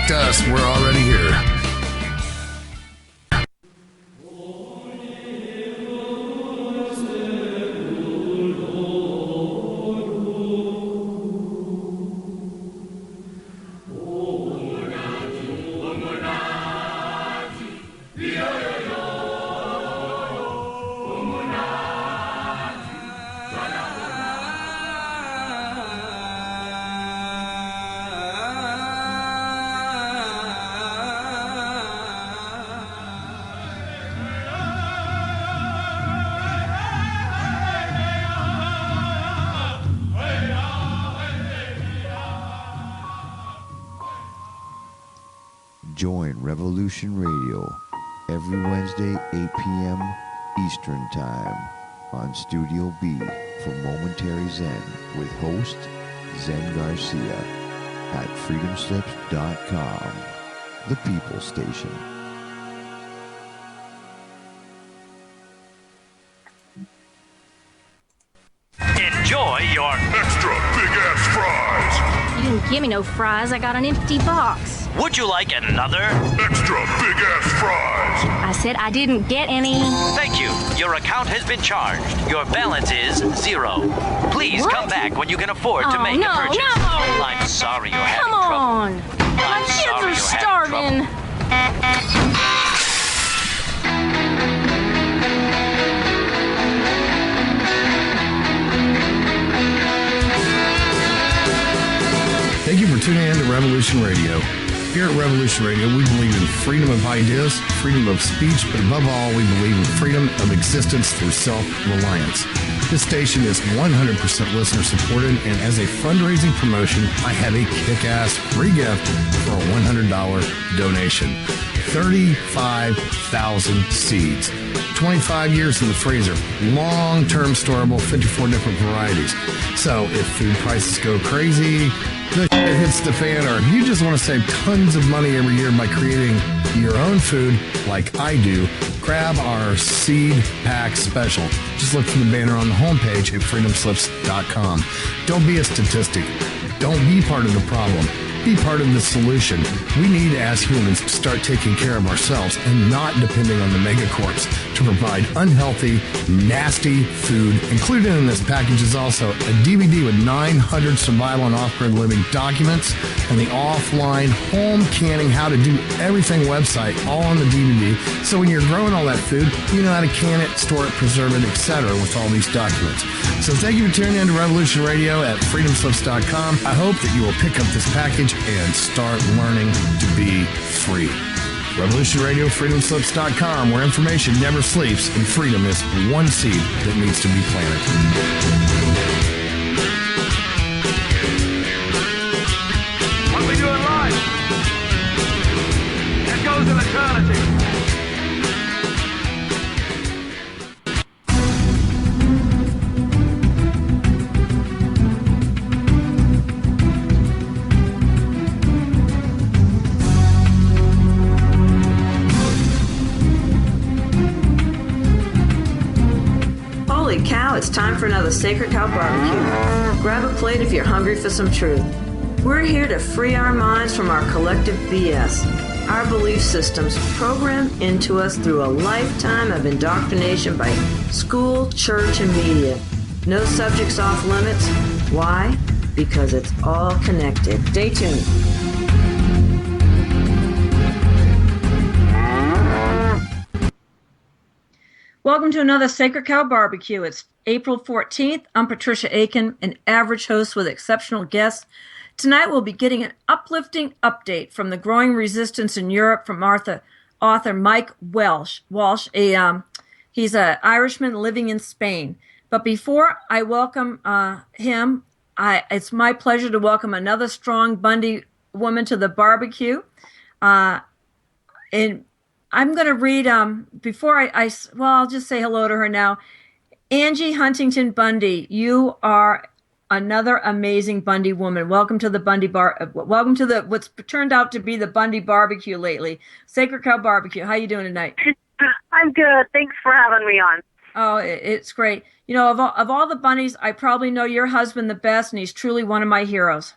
Expect us. We're already here. Join Revolution Radio every Wednesday, 8 p.m. Eastern Time on Studio B for Momentary Zen with host Zen Garcia at freedomslips.com, the People Station. Enjoy your extra big-ass fries. You didn't give me no fries. I got an empty box. Would you like another extra big-ass fries? I said I didn't get any. Thank you. Your account has been charged. Your balance is 0. Please What? come back when you can afford to make a purchase. No. I'm sorry you're having Come trouble. on. My I'm kids sorry are you're starving. Thank you for tuning in to Revolution Radio. Here at Revolution Radio, we believe in freedom of ideas, freedom of speech, but above all, we believe in freedom of existence through self-reliance. This station is 100% listener-supported, and as a fundraising promotion, I have a kick-ass free gift for a $100 donation. 35,000 seeds. 25 years in the freezer. Long-term storable, 54 different varieties. So if food prices go crazy, the shit hits the fan, or if you just want to save tons of money every year by creating your own food like I do, grab our seed pack special. Just look for the banner on the homepage at freedomslips.com. Don't be a statistic. Don't be part of the problem. Be part of the solution. We need, as humans, to start taking care of ourselves and not depending on the megacorps to provide unhealthy, nasty food. Included in this package is also a DVD with 900 survival and off-grid living documents and the offline home canning how to do everything website all on the DVD. So when you're growing all that food, you know how to can it, store it, preserve it, etc. with all these documents. So thank you for tuning in to Revolution Radio at freedomslips.com. I hope that you will pick up this package and start learning to be free. Revolution Radio, freedomslips.com, where information never sleeps and freedom is one seed that needs to be planted. What we do in life, it goes in eternity. Holy cow, it's time for another Sacred Cow Barbecue. Grab a plate if you're hungry for some truth. We're here to free our minds from our collective BS, our belief systems programmed into us through a lifetime of indoctrination by school, church, and media. No subjects off limits. Why? Because it's all connected. Stay tuned. Welcome to another Sacred Cow Barbecue. It's April 14th. I'm Patricia Aiken, an average host with exceptional guests. Tonight we'll be getting an uplifting update from the growing resistance in Europe from author Mike Walsh. He's an Irishman living in Spain. But before I welcome him, it's my pleasure to welcome another strong Bundy woman to the barbecue. And I'm going to read, I'll just say hello to her now. Angie Huntington Bundy, you are another amazing Bundy woman. Welcome to the Bundy welcome to what's turned out to be the Bundy barbecue lately. Sacred Cow Barbecue. How you doing tonight? I'm good. Thanks for having me on. Oh, it's great. You know, of all the Bundys, I probably know your husband the best, and he's truly one of my heroes.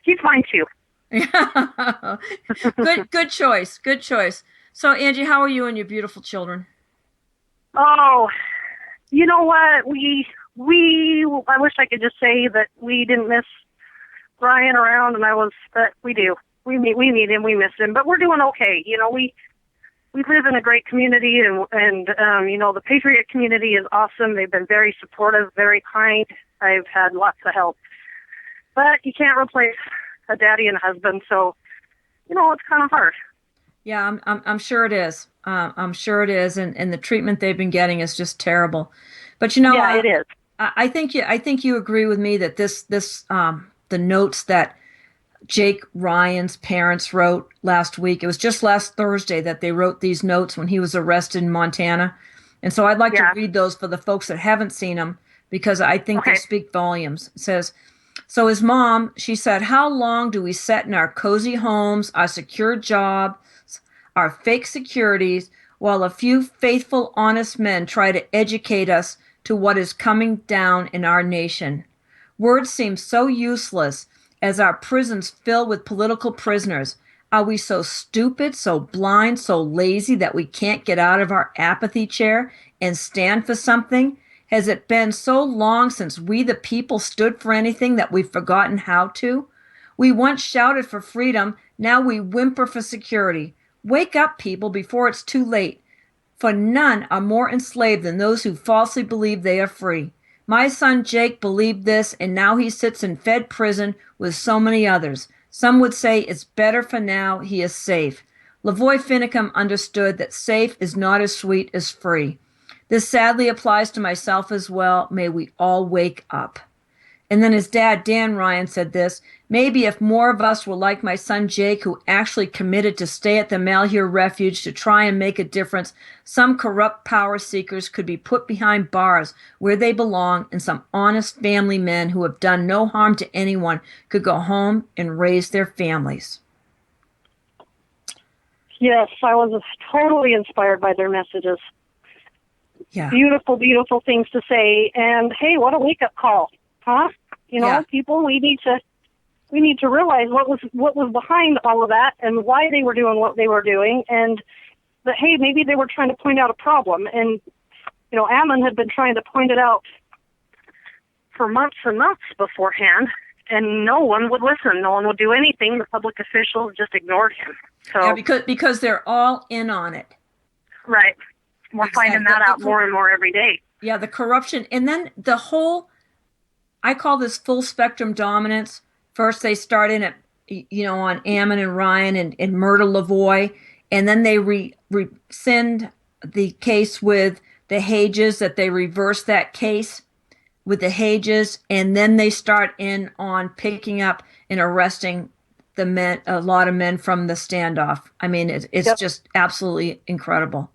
He's fine too. Good choice. Good choice. So, Angie, how are you and your beautiful children? Oh, you know what? I wish I could just say that we didn't miss Brian around, but we do. We need him, we miss him, but we're doing okay. We live in a great community, and the Patriot community is awesome. They've been very supportive, very kind. I've had lots of help, but you can't replace a daddy and a husband, so it's kind of hard. Yeah, I'm sure it is. I'm sure it is, and the treatment they've been getting is just terrible. But Yeah, it is. I think you agree with me that the notes that Jake Ryan's parents wrote last week. It was just last Thursday that they wrote these notes when he was arrested in Montana. And so I'd like to read those for the folks that haven't seen them, because I think they speak volumes. It says, so his mom, she said, how long do we sit in our cozy homes, our secure jobs, our fake securities, while a few faithful, honest men try to educate us to what is coming down in our nation? Words seem so useless as our prisons fill with political prisoners. Are we so stupid, so blind, so lazy that we can't get out of our apathy chair and stand for something? Has it been so long since we the people stood for anything that we've forgotten how to? We once shouted for freedom, now we whimper for security. Wake up, people, before it's too late, for none are more enslaved than those who falsely believe they are free. My son Jake believed this, and now he sits in Fed prison with so many others. Some would say it's better for now, he is safe. Lavoy Finicum understood that safe is not as sweet as free. This sadly applies to myself as well. May we all wake up. And then his dad, Dan Ryan, said this: maybe if more of us were like my son Jake, who actually committed to stay at the Malheur Refuge to try and make a difference, some corrupt power seekers could be put behind bars where they belong, and some honest family men who have done no harm to anyone could go home and raise their families. Yes, I was totally inspired by their messages. Yeah. Beautiful, beautiful things to say. And hey, what a wake-up call, huh? People, we need to realize what was behind all of that and why they were doing what they were doing, and that, hey, maybe they were trying to point out a problem. And, Ammon had been trying to point it out for months and months beforehand, and no one would listen. No one would do anything. The public officials just ignored him. So Yeah, because they're all in on it. Right. We're finding that out more and more every day. Yeah, the corruption. And then the whole, I call this full spectrum dominance. First, they start in at, on Ammon and Ryan and murder Lavoy. And then they rescind the case with the Hages, that they reverse that case with the Hages. And then they start in on picking up and arresting the men, a lot of men from the standoff. I mean, it's just absolutely incredible.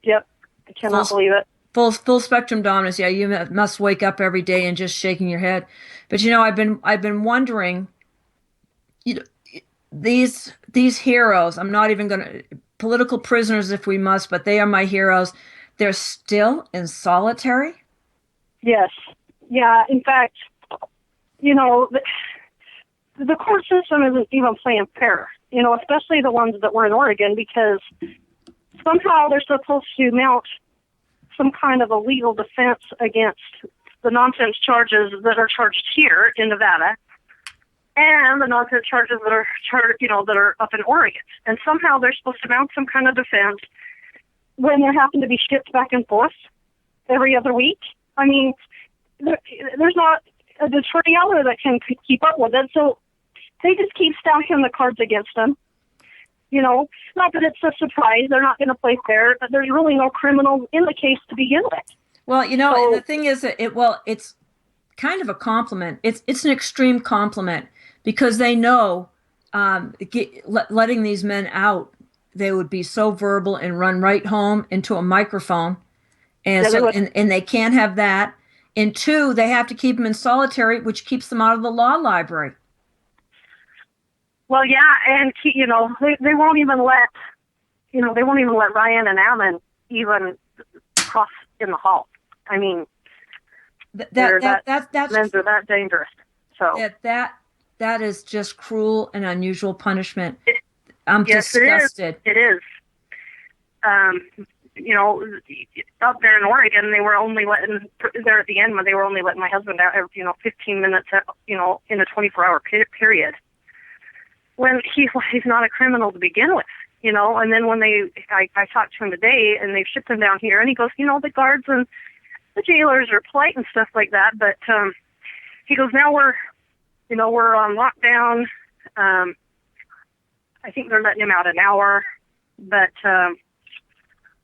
Yep. I cannot believe it. Full spectrum dominance. Yeah, you must wake up every day and just shaking your head. But I've been wondering, these heroes. I'm not even going to political prisoners if we must, but they are my heroes. They're still in solitary. Yes. Yeah. In fact, the court system isn't even playing fair. Especially the ones that were in Oregon, because somehow they're supposed to mount some kind of a legal defense against the nonsense charges that are charged here in Nevada, and the nonsense charges that are that are up in Oregon. And somehow they're supposed to mount some kind of defense when they're having to be shipped back and forth every other week. I mean, there's not a attorney out there that can keep up with it, so they just keep stacking the cards against them. Not that it's a surprise. They're not going to play fair, but there's really no criminal in the case to begin with. Well, and the thing is that it's kind of a compliment. It's an extreme compliment, because they know letting these men out, they would be so verbal and run right home into a microphone. And and they can't have that. And two, they have to keep them in solitary, which keeps them out of the law library. Well, yeah, and they won't even let Ryan and Ammon even cross in the hall. I mean, that's men's are that dangerous. So That is just cruel and unusual punishment. I'm Yes, disgusted. It is. You know, up there in Oregon, they were only letting, there at the end, when they were only letting my husband out, 15 minutes, in a 24-hour period. When he's not a criminal to begin with, and then when I talked to him today, and they've shipped him down here, and he goes, the guards and the jailers are polite and stuff like that, but he goes, now we're on lockdown. I think they're letting him out an hour, but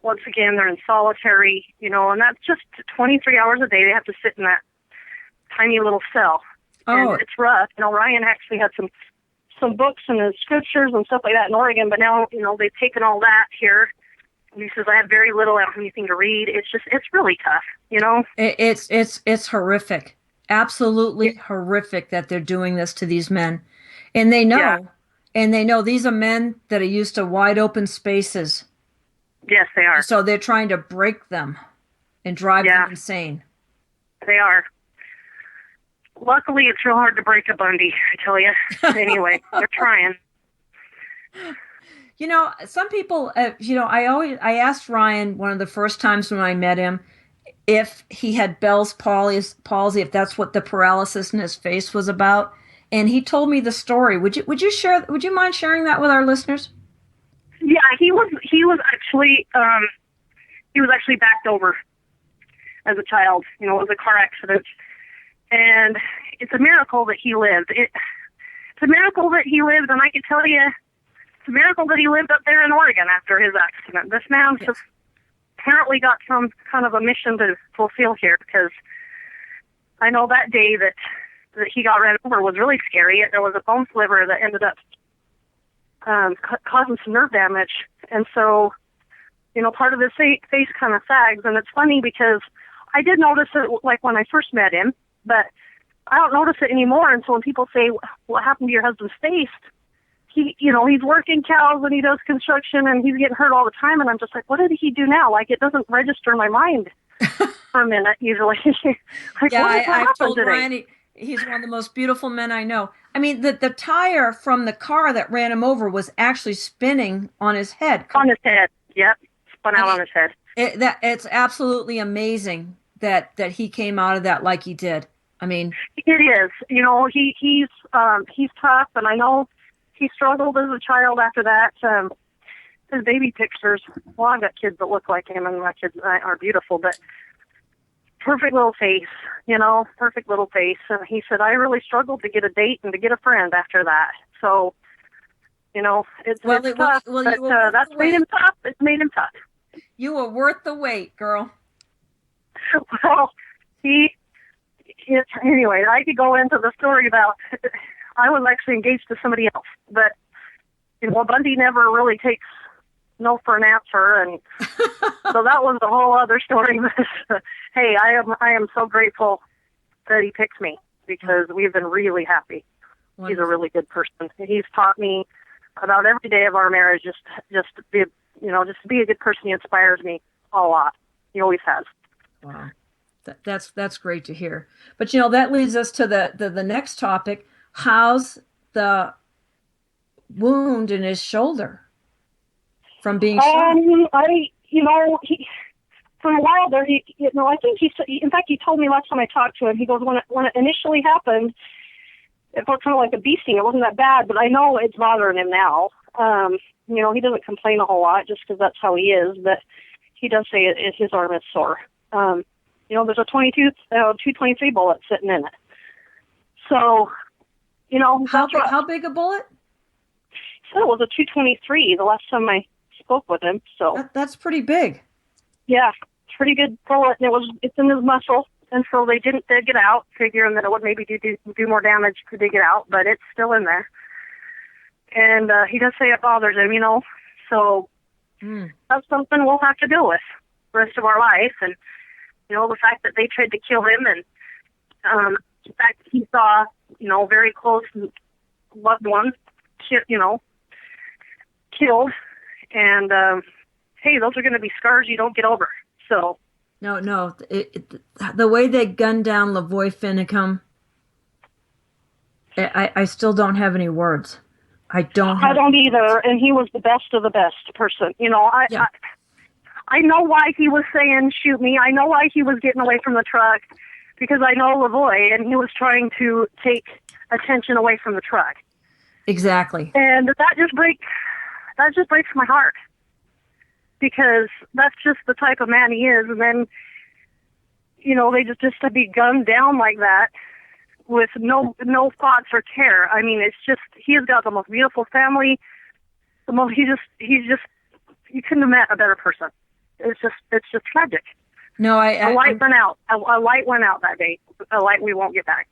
once again, they're in solitary, and that's just 23 hours a day. They have to sit in that tiny little cell. Oh. And it's rough. Ryan actually had some books and his scriptures and stuff like that in Oregon, but now, they've taken all that here. And he says, I have very little, I don't have anything to read. It's really tough, It's horrific. Absolutely horrific that they're doing this to these men. And they know, these are men that are used to wide open spaces. Yes, they are. So they're trying to break them and drive them insane. They are. Luckily, it's real hard to break a Bundy, I tell you. Anyway, they're trying. Some people, I asked Ryan one of the first times when I met him if he had Bell's palsy, if that's what the paralysis in his face was about. And he told me the story. Would you mind sharing that with our listeners? Yeah, he was actually backed over as a child. It was a car accident, and it's a miracle that he lived. It's a miracle that he lived, and I can tell you, it's a miracle that he lived up there in Oregon after his accident. This man just apparently got some kind of a mission to fulfill here, because I know that day that he got ran over was really scary. There was a bone sliver that ended up causing some nerve damage. And so, part of his face kind of sags. And it's funny because I did notice it like when I first met him, but I don't notice it anymore. And so when people say, what happened to your husband's face? He's working cows and he does construction and he's getting hurt all the time. And I'm just like, what did he do now? Like, it doesn't register in my mind for a minute usually. I've told Ryan he's one of the most beautiful men I know. I mean, the tire from the car that ran him over was actually spinning on his head. On his head, yep. Spun out on his head. It's absolutely amazing that he came out of that like he did. I mean, it is. He's tough, and I know he struggled as a child after that. His baby pictures. Well, I've got kids that look like him, and my kids are beautiful, but perfect little face. Perfect little face. And he said, I really struggled to get a date and to get a friend after that. So, it's tough. But that's made him tough. It's made him tough. You were worth the wait, girl. Well, anyway, I could go into the story about, I was actually engaged to somebody else, but, Bundy never really takes no for an answer, and so that was a whole other story. Hey, I am so grateful that he picked me, because we've been really happy. Wonderful. He's a really good person. He's taught me about every day of our marriage just to be, just to be a good person. He inspires me a lot. He always has. Wow. That's great to hear. But that leads us to the next topic. How's the wound in his shoulder from being shot? For a while there, I think in fact, he told me last time I talked to him, he goes, when it initially happened, it felt kind of like a bee sting. It wasn't that bad, but I know it's bothering him now. He doesn't complain a whole lot just because that's how he is, but he does say his arm is sore. There's a 223 bullet sitting in it. So, how big a bullet? He said it was a 223 the last time I spoke with him. So that's pretty big. Yeah, pretty good bullet, and it's in his muscle, and so they didn't dig it out, figuring that it would maybe do more damage to dig it out, but it's still in there. And he does say it bothers him, so that's something we'll have to deal with the rest of our life. And the fact that they tried to kill him, and the fact that he saw very close loved ones killed, and hey, those are going to be scars you don't get over. So no, the way they gunned down Lavoy Finicum, I still don't have any words. I don't either, and he was the best of the best person. Yeah. I know why he was saying shoot me. I know why he was getting away from the truck, because I know Lavoy, and he was trying to take attention away from the truck. Exactly. And that just breaks my heart, because that's just the type of man he is. And then, they just to be gunned down like that with no thoughts or care. I mean, it's just, he has got the most beautiful family. You couldn't have met a better person. It's just tragic. No, a light went out. A light went out that day. A light we won't get back.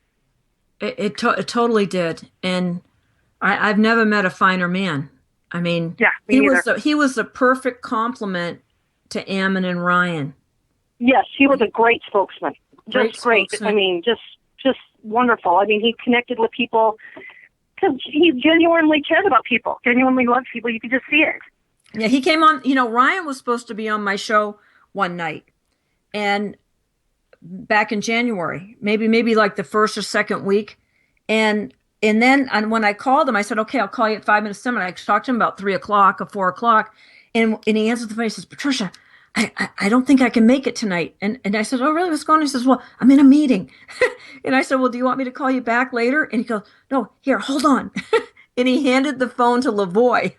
It totally did, and I've never met a finer man. I mean, yeah, he was the perfect complement to Ammon and Ryan. Yes, he was a great spokesman. Just great. I mean, just wonderful. I mean, he connected with people because he genuinely cared about people, genuinely loved people. You could just see it. Yeah, he came on, Ryan was supposed to be on my show one night, and back in January, maybe like the first or second week. And then when I called him, I said, okay, I'll call you at 5 minutes to 7. I talked to him about 3 o'clock or 4 o'clock. And he answered the phone. He says, Patricia, I don't think I can make it tonight. And I said, oh, really? What's going on? He says, well, I'm in a meeting. And I said, well, do you want me to call you back later? And he goes, no, here, hold on. And he handed the phone to Lavoy.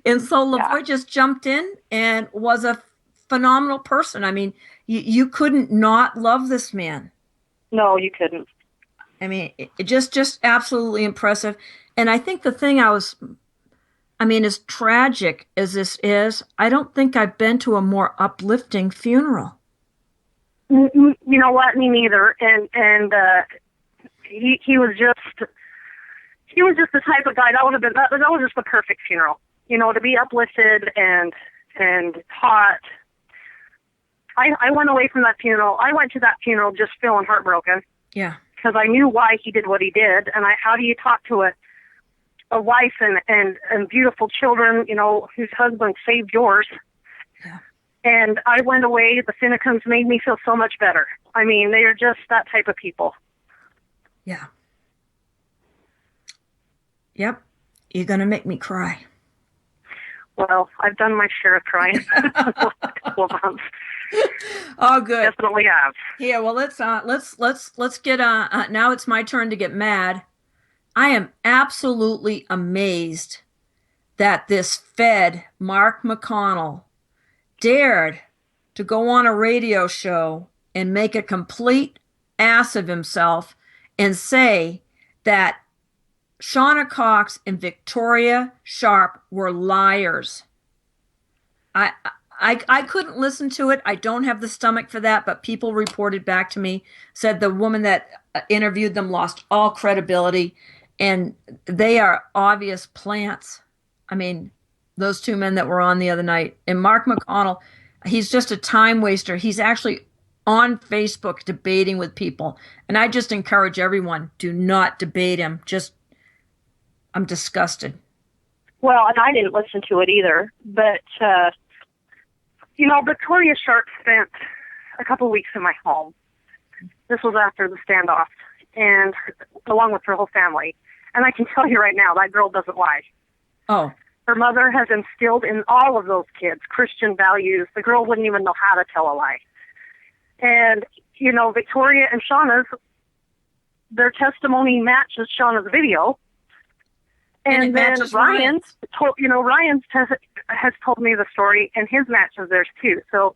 And so Lavoy just jumped in and was a phenomenal person. I mean, you couldn't not love this man. No, you couldn't. I mean, it just absolutely impressive. And I think the thing as tragic as this is, I don't think I've been to a more uplifting funeral. You know what? Me neither. And he was just the type of guy that was just the perfect funeral. To be uplifted and taught. I went away from that funeral. I went to that funeral just feeling heartbroken. Yeah. Because I knew why he did what he did, and how do you talk to a wife and beautiful children, whose husband saved yours? Yeah. And I went away. The Finnecans made me feel so much better. I mean, they are just that type of people. Yeah. Yep. You're gonna make me cry. Well, I've done my share of crying for a couple of months. Oh, good. Definitely have. Yeah. Well, let's get now it's my turn to get mad. I am absolutely amazed that this Fed, Mark McConnell, dared to go on a radio show and make a complete ass of himself and say that Shauna Cox and Victoria Sharp were liars. I couldn't listen to it. I don't have the stomach for that, but people reported back to me, said the woman that interviewed them lost all credibility, and they are obvious plants. I mean, those two men that were on the other night. And Mark McConnell, he's just a time waster. He's actually on Facebook debating with people. And I just encourage everyone, do not debate him. I'm disgusted. Well, and I didn't listen to it either, but, Victoria Sharp spent a couple of weeks in my home. This was after the standoff, and along with her whole family. And I can tell you right now, that girl doesn't lie. Oh. Her mother has instilled in all of those kids Christian values. The girl wouldn't even know how to tell a lie. And, Victoria and Shauna's, their testimony matches Shauna's video. And then Ryan's has told me the story, and his matches theirs too. So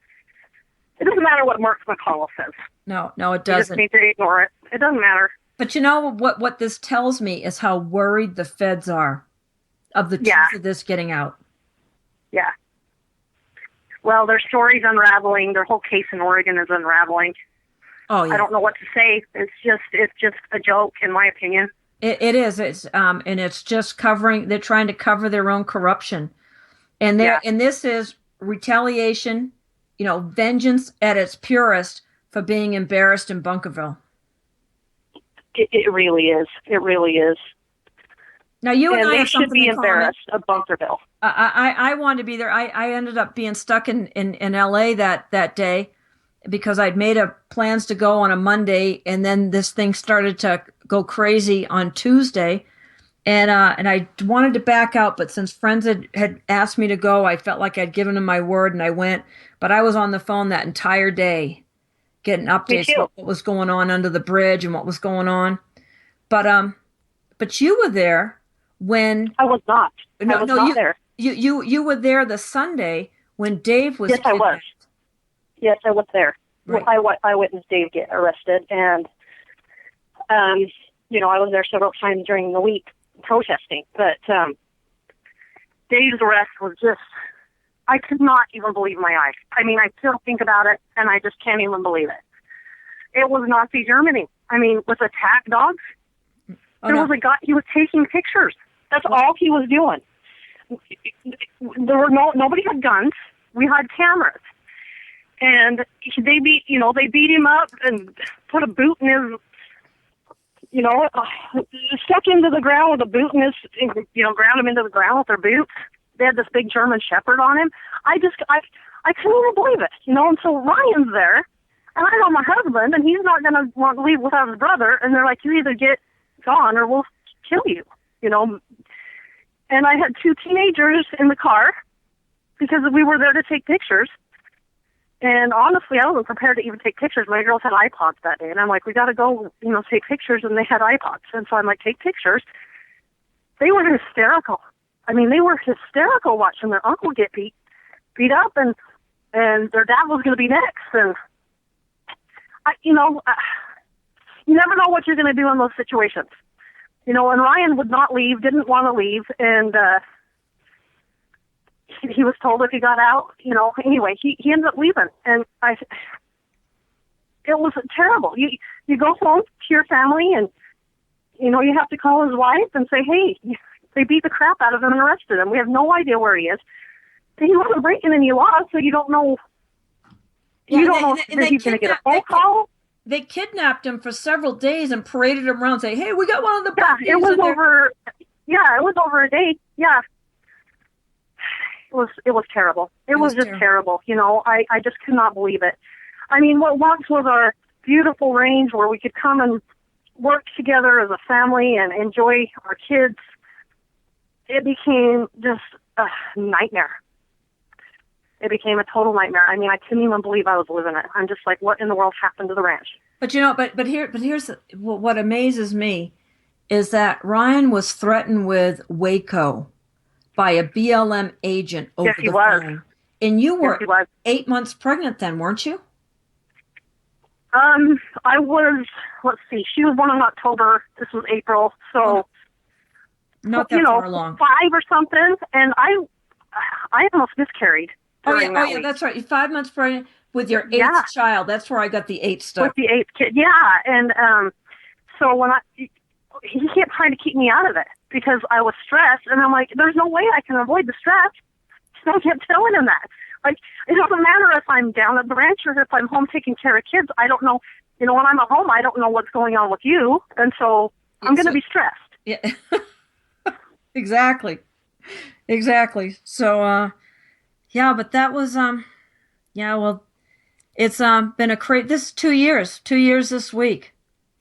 it doesn't matter what Mark McConnell says. No, it doesn't. You just need to ignore it. It doesn't matter. But you know what this tells me is how worried the feds are of the truth of this getting out. Yeah. Well, their story's unraveling. Their whole case in Oregon is unraveling. Oh, yeah. I don't know what to say. It's just a joke, in my opinion. It is. It's and it's just covering. They're trying to cover their own corruption, and and this is retaliation. Vengeance at its purest for being embarrassed in Bunkerville. It really is. It really is. Now you and I they should be embarrassed of Bunkerville. I wanted to be there. I ended up being stuck in LA that day because I'd made plans to go on a Monday, and then this thing started to go crazy on Tuesday, and I wanted to back out, but since friends had asked me to go, I felt like I'd given them my word, and I went. But I was on the phone that entire day, getting updates too. what was going on under the bridge and what was going on. But you were there when I was not. no I was no not you there. you were there the Sunday when Dave was Yes, I was. kidnapped. Yes, I was there. Right. I witnessed Dave get arrested, and I was there several times during the week protesting. But Dave's arrest was I could not even believe my eyes. I mean, I still think about it, and I just can't even believe it. It was Nazi Germany. I mean, with attack dogs. There was a guy, he was taking pictures. That's all he was doing. There were nobody had guns. We had cameras. And they beat him up and put a boot in his, stuck into the ground with a boot in his, ground him into the ground with their boots. They had this big German Shepherd on him. I couldn't even believe it, And so Ryan's there, and I know my husband, and he's not going to want to leave without his brother. And they're like, you either get gone or we'll kill you, And I had two teenagers in the car because we were there to take pictures. And honestly, I wasn't prepared to even take pictures. My girls had iPods that day, and I'm like, we got to go, take pictures. And they had iPods, and so I'm like, take pictures. They were hysterical. I mean, they were hysterical watching their uncle get beat up, and their dad was going to be next. And you never know what you're going to do in those situations. And Ryan would not leave, didn't want to leave, and he was told if he got out, anyway, he ended up leaving. And it was terrible. You go home to your family, and, you have to call his wife and say, hey, they beat the crap out of him and arrested him. We have no idea where he is. He wasn't breaking any laws, so you don't know. You don't know if he's going to get a phone call. They kidnapped him for several days and paraded him around, saying, "Hey, we got one of the yeah, it was over. Yeah, it was over a day. Yeah, it was terrible. It was just terrible. I just could not believe it. I mean, what once was our beautiful range where we could come and work together as a family and enjoy our kids, it became just a nightmare. It became a total nightmare. I mean, I couldn't even believe I was living it. I'm just like, what in the world happened to the ranch? But here's what amazes me is that Ryan was threatened with Waco by a BLM agent over the phone. And you were 8 months pregnant then, weren't you? I was, let's see, she was born in October. This was April. So, not that far along. 5 or something. And I almost miscarried. Oh yeah, that's right. You're 5 months pregnant with your eighth child. That's where I got the 8 stuff. With the 8th kid, yeah. And so when he kept trying to keep me out of it because I was stressed, and I'm like, there's no way I can avoid the stress. So I kept telling him that. Like, it doesn't matter if I'm down at the ranch or if I'm home taking care of kids. I don't know. When I'm at home, I don't know what's going on with you, and so I'm going to be stressed. Yeah, exactly. So. Yeah, but that was it's been a crazy. This is 2 years. 2 years this week.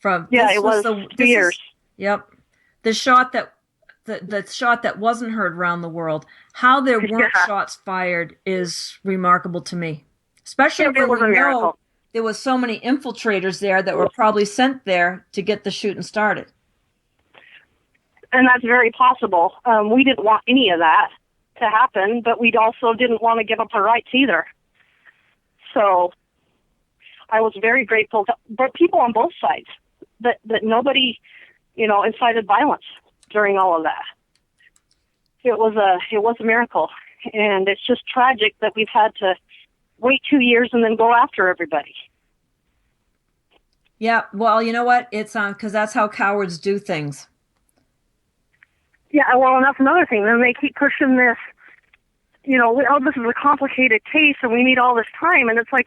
It was 2 years. Yep, the shot that wasn't heard around the world. How there weren't shots fired is remarkable to me, especially when we know there was so many infiltrators there that were probably sent there to get the shooting started. And that's very possible. We didn't want any of that to happen, but we also didn't want to give up our rights either. So I was very grateful but people on both sides that nobody, incited violence during all of that. It was a miracle, and it's just tragic that we've had to wait 2 years and then go after everybody. Yeah, well, you know what? It's because that's how cowards do things. Yeah, well, and that's another thing. Then they keep pushing this, this is a complicated case and we need all this time. And it's like,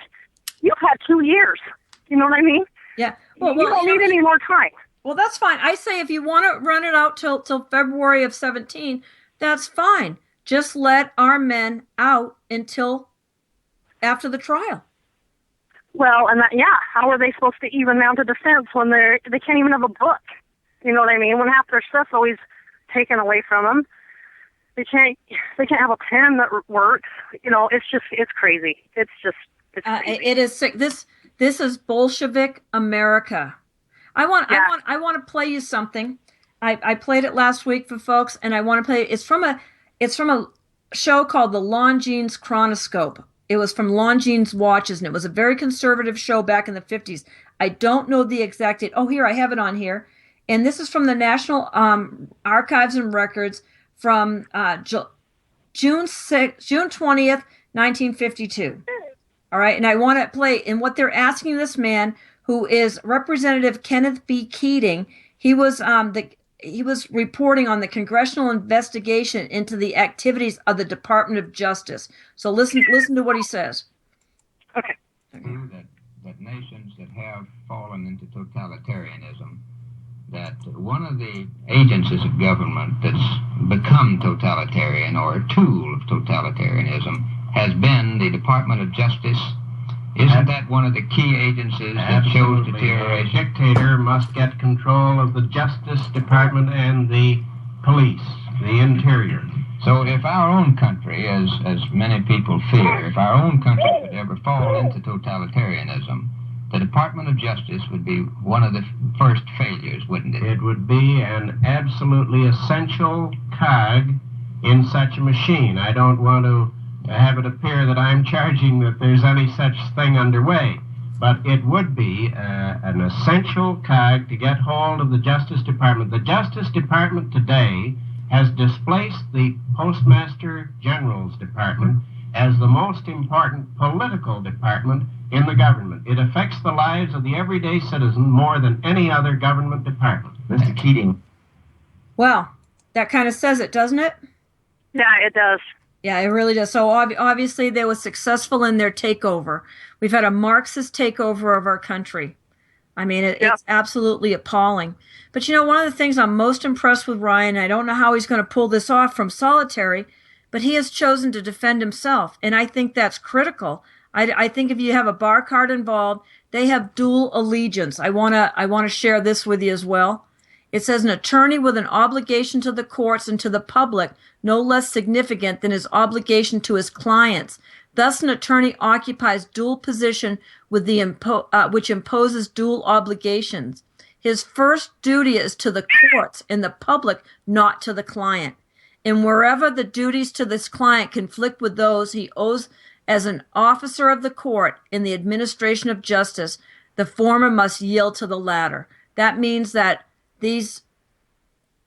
you've had 2 years. You know what I mean? Yeah. Well, you don't need any more time. Well, that's fine. I say if you want to run it out till February of 2017, that's fine. Just let our men out until after the trial. Well, and how are they supposed to even mount a defense when they can't even have a book? You know what I mean? When half their stuff's always taken away from them, they can't have a pen that works. You know, it's crazy. It's crazy. It is sick. This is Bolshevik America. I want to play you something. I played it last week for folks, and I want to play it. It's from a show called the Longines Chronoscope. It was from Longines Watches, and it was a very conservative show back in the 50s. I don't know the exact date. Oh, here, I have it on here. And this is from the National Archives and Records from June 20th, 1952. All right, and I want to play, and what they're asking this man, who is Representative Kenneth B. Keating, he was reporting on the congressional investigation into the activities of the Department of Justice. So listen to what he says. Okay. That nations that have fallen into totalitarianism, that one of the agencies of government that's become totalitarian or a tool of totalitarianism has been the Department of Justice. Isn't that one of the key agencies that shows deterioration? A dictator must get control of the Justice Department and the police, the interior. So if our own country, as many people fear, if our own country could ever fall into totalitarianism, the Department of Justice would be one of the first failures, wouldn't it? It would be an absolutely essential cog in such a machine. I don't want to have it appear that I'm charging that there's any such thing underway, but it would be an essential cog to get hold of the Justice Department. The Justice Department today has displaced the Postmaster General's Department as the most important political department in the government. It affects the lives of the everyday citizen more than any other government department. Mr. Keating. Well, that kind of says it, doesn't it? Yeah, it does. Yeah, it really does. So obviously they were successful in their takeover. We've had a Marxist takeover of our country. I mean, it's absolutely appalling. But, one of the things I'm most impressed with Ryan, I don't know how he's going to pull this off from solitary, but he has chosen to defend himself. And I think that's critical. I think if you have a bar card involved, they have dual allegiance. I want to share this with you as well. It says an attorney with an obligation to the courts and to the public, no less significant than his obligation to his clients. Thus, an attorney occupies dual position with which imposes dual obligations. His first duty is to the courts and the public, not to the client. And wherever the duties to this client conflict with those he owes as an officer of the court in the administration of justice, the former must yield to the latter. That means that these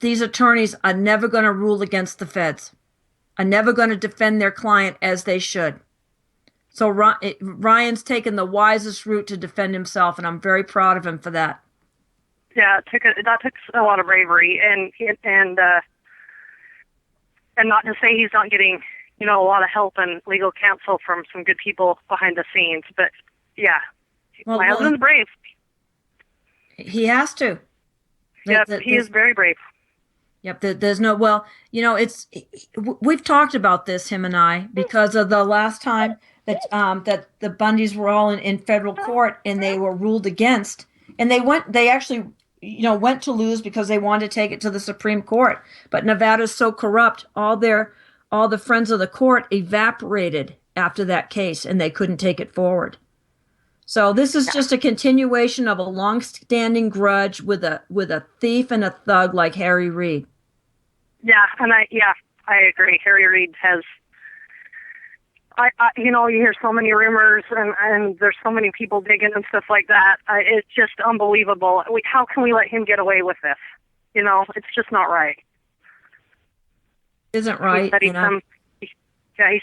attorneys are never going to rule against the feds, are never going to defend their client as they should. So Ryan's taken the wisest route to defend himself, and I'm very proud of him for that. Yeah, that took a lot of bravery, and not to say he's not getting, a lot of help and legal counsel from some good people behind the scenes, but yeah, my husband's brave. He has to. Yep, he is very brave. Yep, there's no, we've talked about this, him and I, because of the last time that the Bundys were all in federal court and they were ruled against, and they actually went to lose because they wanted to take it to the Supreme Court. But Nevada's so corrupt, all the friends of the court evaporated after that case, and they couldn't take it forward. So this is just a continuation of a long-standing grudge with a thief and a thug like Harry Reid. Yeah, and I agree. Harry Reid has, you hear so many rumors and there's so many people digging and stuff like that. It's just unbelievable. How can we let him get away with this? It's just not right. Isn't right. He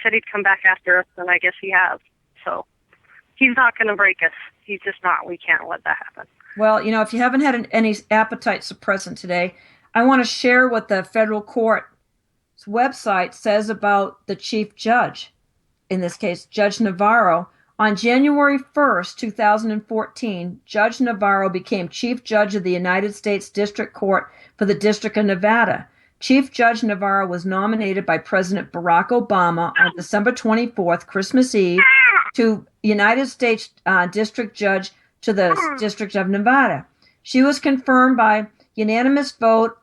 said he'd come back after us, and I guess he has. So he's not going to break us. He's just not. We can't let that happen. Well, if you haven't had any appetite suppressant today, I want to share what the federal court's website says about the chief judge, in this case, Judge Navarro. On January 1st, 2014, Judge Navarro became Chief Judge of the United States District Court for the District of Nevada. Chief Judge Navarro was nominated by President Barack Obama on December 24th, Christmas Eve, to United States District Judge to the District of Nevada. She was confirmed by unanimous vote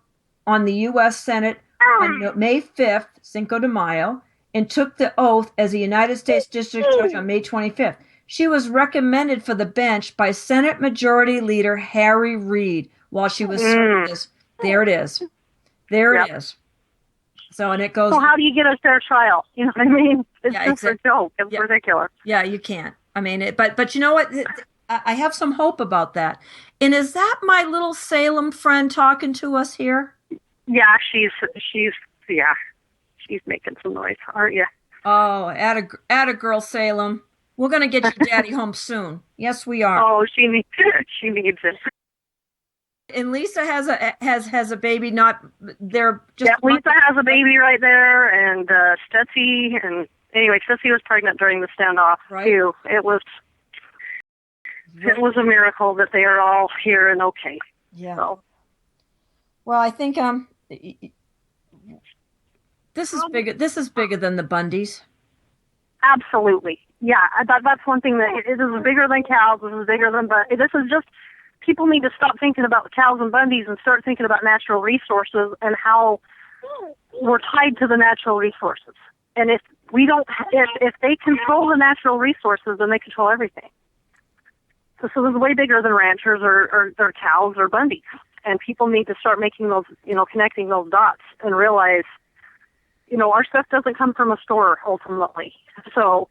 on the U.S. Senate on May 5th, Cinco de Mayo, and took the oath as a United States District Judge on May 25th. She was recommended for the bench by Senate Majority Leader Harry Reid while she was serving this. There it is. There it is. So, and it goes. So how do you get a fair trial? You know what I mean? It's just a joke. It's ridiculous. Yeah, you can't. I mean, but you know what? I have some hope about that. And is that my little Salem friend talking to us here? Yeah, she's making some noise, aren't you? Oh, atta girl, Salem. We're gonna get your daddy home soon. Yes, we are. Oh, she needs it. And Lisa has a baby. Not there. Just Lisa has a baby right there, and Stetsy, and anyway, Stetsy was pregnant during the standoff too. It was a miracle that they are all here and okay. Yeah. So. Well, I think this is bigger. This is bigger than the Bundys. Absolutely. Yeah, that's one thing that it is bigger than cows. This is bigger than, but this is just, people need to stop thinking about cows and Bundys and start thinking about natural resources and how we're tied to the natural resources. And if they control the natural resources, then they control everything. So this is way bigger than ranchers or cows or Bundys. And people need to start making those, connecting those dots and realize, our stuff doesn't come from a store ultimately. So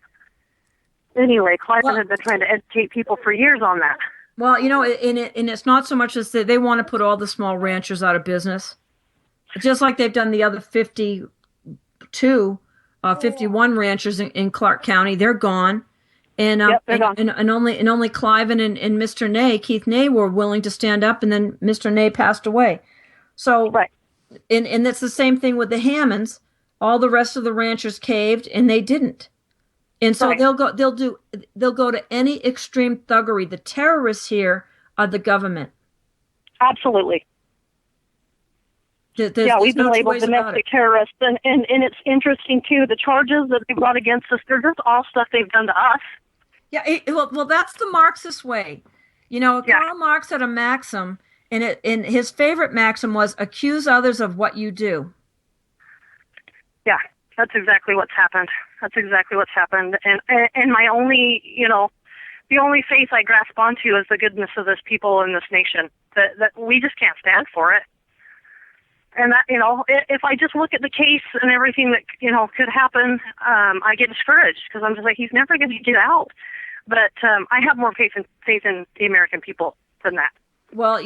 anyway, Cliven had been trying to educate people for years on that. Well, and it's not so much as that they want to put all the small ranchers out of business, just like they've done the other 51 ranchers in Clark County. They're gone. And and only Cliven and Mr. Ney, Keith Ney, were willing to stand up, and then Mr. Ney passed away. So, and that's the same thing with the Hammonds. All the rest of the ranchers caved, and they didn't. And so they'll go to any extreme thuggery. The terrorists here are the government. Absolutely. We've been labeled domestic terrorists, and it's interesting too. The charges that they brought against us, they're just all stuff they've done to us. Yeah, well, that's the Marxist way. Karl Marx had a maxim, and his favorite maxim was accuse others of what you do. Yeah, that's exactly what's happened. And my only, the only faith I grasp onto is the goodness of this people in this nation. That we just can't stand for it. And that, if I just look at the case and everything that, could happen, I get discouraged because I'm just like, he's never going to get out. But I have more faith in the American people than that. Well,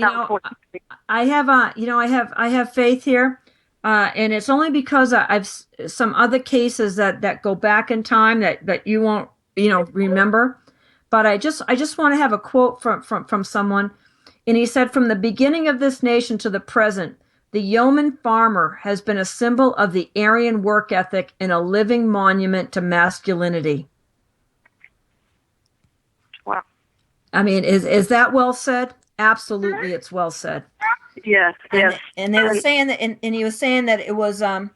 I have faith here. And it's only because I've some other cases that go back in time that you won't remember, but I just want to have a quote from someone, and he said, "From the beginning of this nation to the present, the yeoman farmer has been a symbol of the Aryan work ethic and a living monument to masculinity." Wow. I mean, is that well said? Absolutely, it's well said. Yes. And they were saying that, and he was saying that it was, why,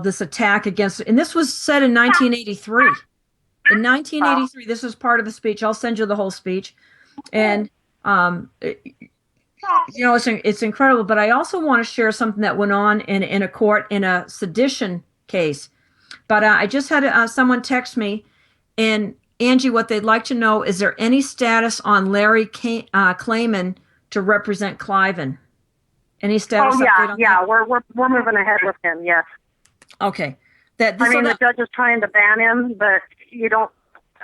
this attack against, and this was said in 1983. In 1983, this was part of the speech. I'll send you the whole speech, and it's incredible. But I also want to share something that went on in a court in a sedition case. But I just had someone text me, and Angie, what they'd like to know, is there any status on Larry Klayman to represent Cliven? Any status? Oh, yeah. We're moving ahead with him. Yes. Okay. The judge is trying to ban him, but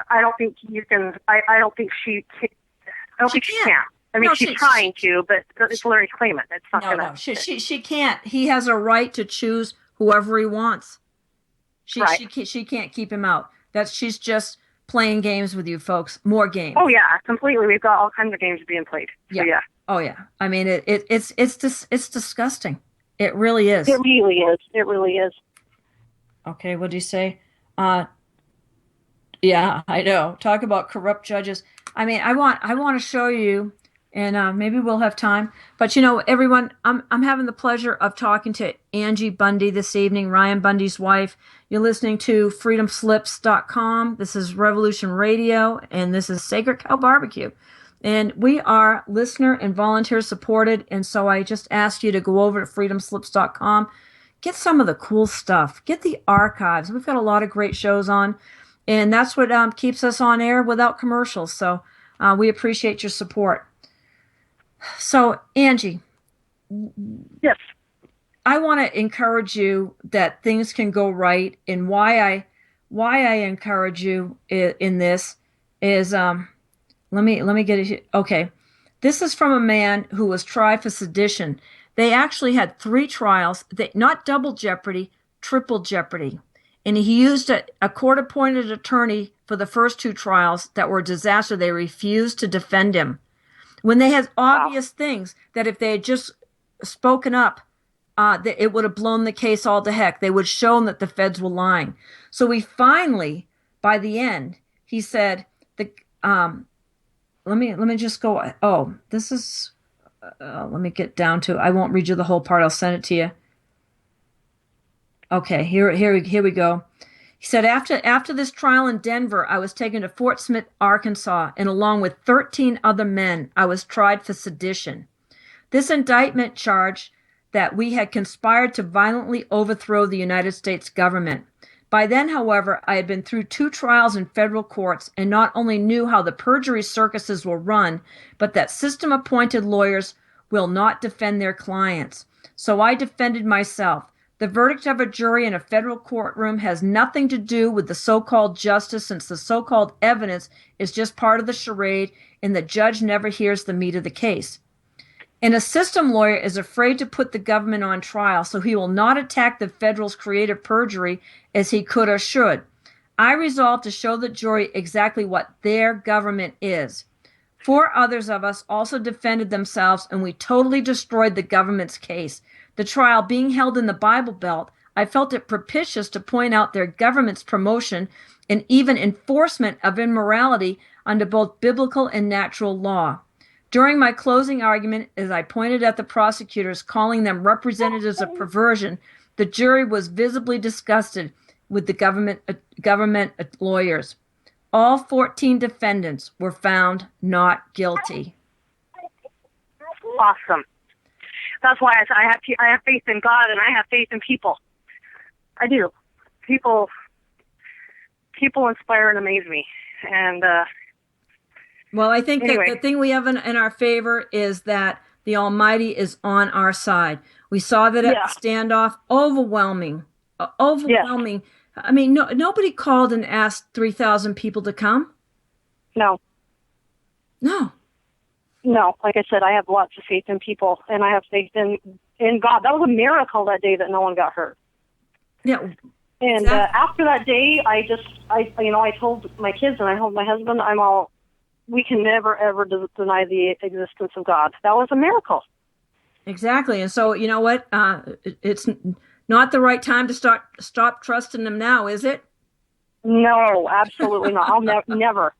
I don't think you can. I don't think she can. I mean, she's trying to, but it's Larry Klayman. It's not going to. No, she can't. He has a right to choose whoever he wants. She can't keep him out. She's just playing games with you folks. More games. Oh yeah, completely. We've got all kinds of games being played. So, yeah. Oh yeah. I mean, it's disgusting. It really is. It really is. Okay, what do you say? Yeah, I know. Talk about corrupt judges. I mean, I want to show you, and maybe we'll have time. But everyone, I'm having the pleasure of talking to Angie Bundy this evening, Ryan Bundy's wife. You're listening to freedomslips.com. This is Revolution Radio, and this is Sacred Cow Barbecue. And we are listener and volunteer supported. And so I just ask you to go over to freedomslips.com, get some of the cool stuff, get the archives. We've got a lot of great shows on, and that's what keeps us on air without commercials. So we appreciate your support. So, Angie. Yes. I want to encourage you that things can go right, and why I encourage you in this is let me get it. Okay, this is from a man who was tried for sedition. They actually had 3 trials, not double jeopardy, triple jeopardy, and he used a court-appointed attorney for the first 2 trials that were a disaster. They refused to defend him when they had obvious things that if they had just spoken up, it would have blown the case all to heck. They would have shown that the feds were lying. So we finally, by the end, he said, let me just go. Oh, this is, let me get down to, I won't read you the whole part. I'll send it to you. Okay, here we go. He said, after this trial in Denver, I was taken to Fort Smith, Arkansas, and along with 13 other men, I was tried for sedition. This indictment charged that we had conspired to violently overthrow the United States government. By then, however, I had been through 2 trials in federal courts and not only knew how the perjury circuses were run, but that system-appointed lawyers will not defend their clients. So I defended myself. The verdict of a jury in a federal courtroom has nothing to do with the so-called justice, since the so-called evidence is just part of the charade and the judge never hears the meat of the case. And a system lawyer is afraid to put the government on trial, so he will not attack the federal's creative perjury as he could or should. I resolved to show the jury exactly what their government is. 4 others of us also defended themselves, and we totally destroyed the government's case. The trial being held in the Bible Belt, I felt it propitious to point out their government's promotion and even enforcement of immorality under both biblical and natural law. During my closing argument, as I pointed at the prosecutors, calling them representatives of perversion, the jury was visibly disgusted with the government lawyers. All 14 defendants were found not guilty. Awesome. That's why I have faith in God and I have faith in people. I do. People inspire and amaze me. And well, I think anyway. that the thing we have in our favor is that the Almighty is on our side. We saw that at the standoff. Overwhelming. Yes. I mean, nobody called and asked 3,000 people to come. No. Like I said, I have lots of faith in people, and I have faith in God. That was a miracle that day that no one got hurt. Yeah. And after that day, I told my kids and I told my husband, we can never, ever deny the existence of God. That was a miracle. Exactly. And so, you know what? It's not the right time to stop trusting them now, is it? No, absolutely not. I'll never.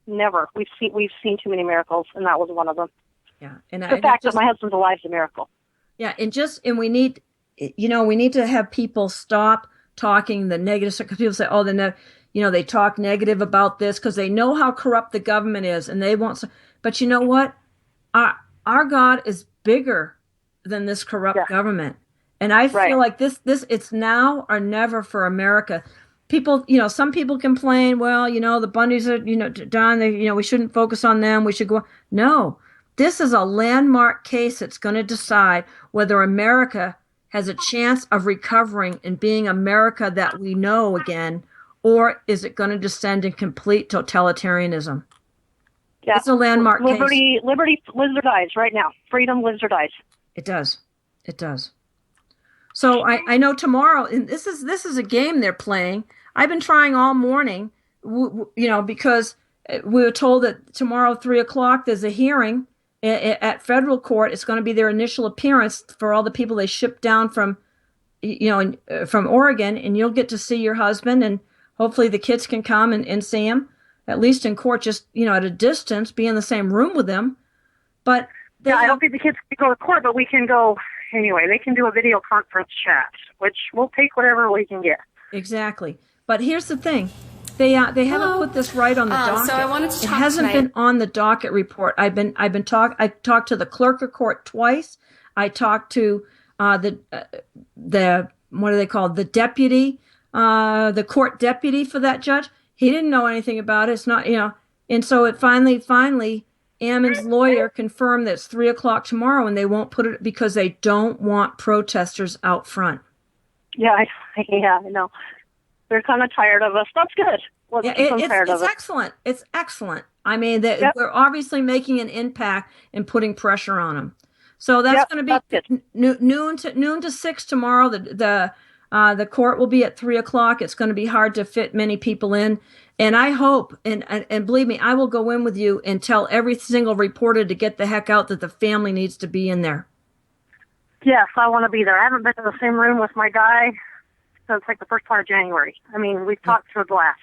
Never. We've seen too many miracles, and that was one of them. Yeah. And the fact that my husband's alive is a miracle. Yeah. And we need to have people stop talking the negative, because people say, they talk negative about this because they know how corrupt the government is, and they won't. But you know what? Our God is bigger than this corrupt government, and I feel like this it's now or never for America. People, some people complain. Well, the Bundys are done. We shouldn't focus on them. We should go. No, this is a landmark case that's going to decide whether America has a chance of recovering and being America that we know again. Or is it going to descend in complete totalitarianism? Yeah. It's a landmark case. Liberty lives or dies right now. Freedom lives or dies. It does. So I know tomorrow, and this is a game they're playing. I've been trying all morning, because we were told that tomorrow, 3:00, there's a hearing at federal court. It's going to be their initial appearance for all the people they shipped down from Oregon, and you'll get to see your husband, and hopefully the kids can come and see him, at least in court, just, at a distance, be in the same room with them. But I don't think the kids can go to court, but we can go anyway. They can do a video conference chat, which we'll take whatever we can get. Exactly. But here's the thing. They haven't put this right on the docket. So I wanted to it talk hasn't tonight. been on the docket report. I talked to the clerk of court twice. I talked to the what are they called? The deputy, the court deputy for that judge. He didn't know anything about it. It's not, and so it finally, Ammon's lawyer confirmed that it's 3:00 tomorrow, and they won't put it because they don't want protesters out front. Yeah, I know. They're kind of tired of us. That's good. Let's keep them tired of us. Excellent. It's excellent. I mean, we're obviously making an impact and putting pressure on them. So that's going to be noon to 6 tomorrow. The court will be at 3:00. It's going to be hard to fit many people in. And I hope, and believe me, I will go in with you and tell every single reporter to get the heck out, that the family needs to be in there. Yes, I want to be there. I haven't been in the same room with my guy since like the first part of January. I mean, we've talked through glass.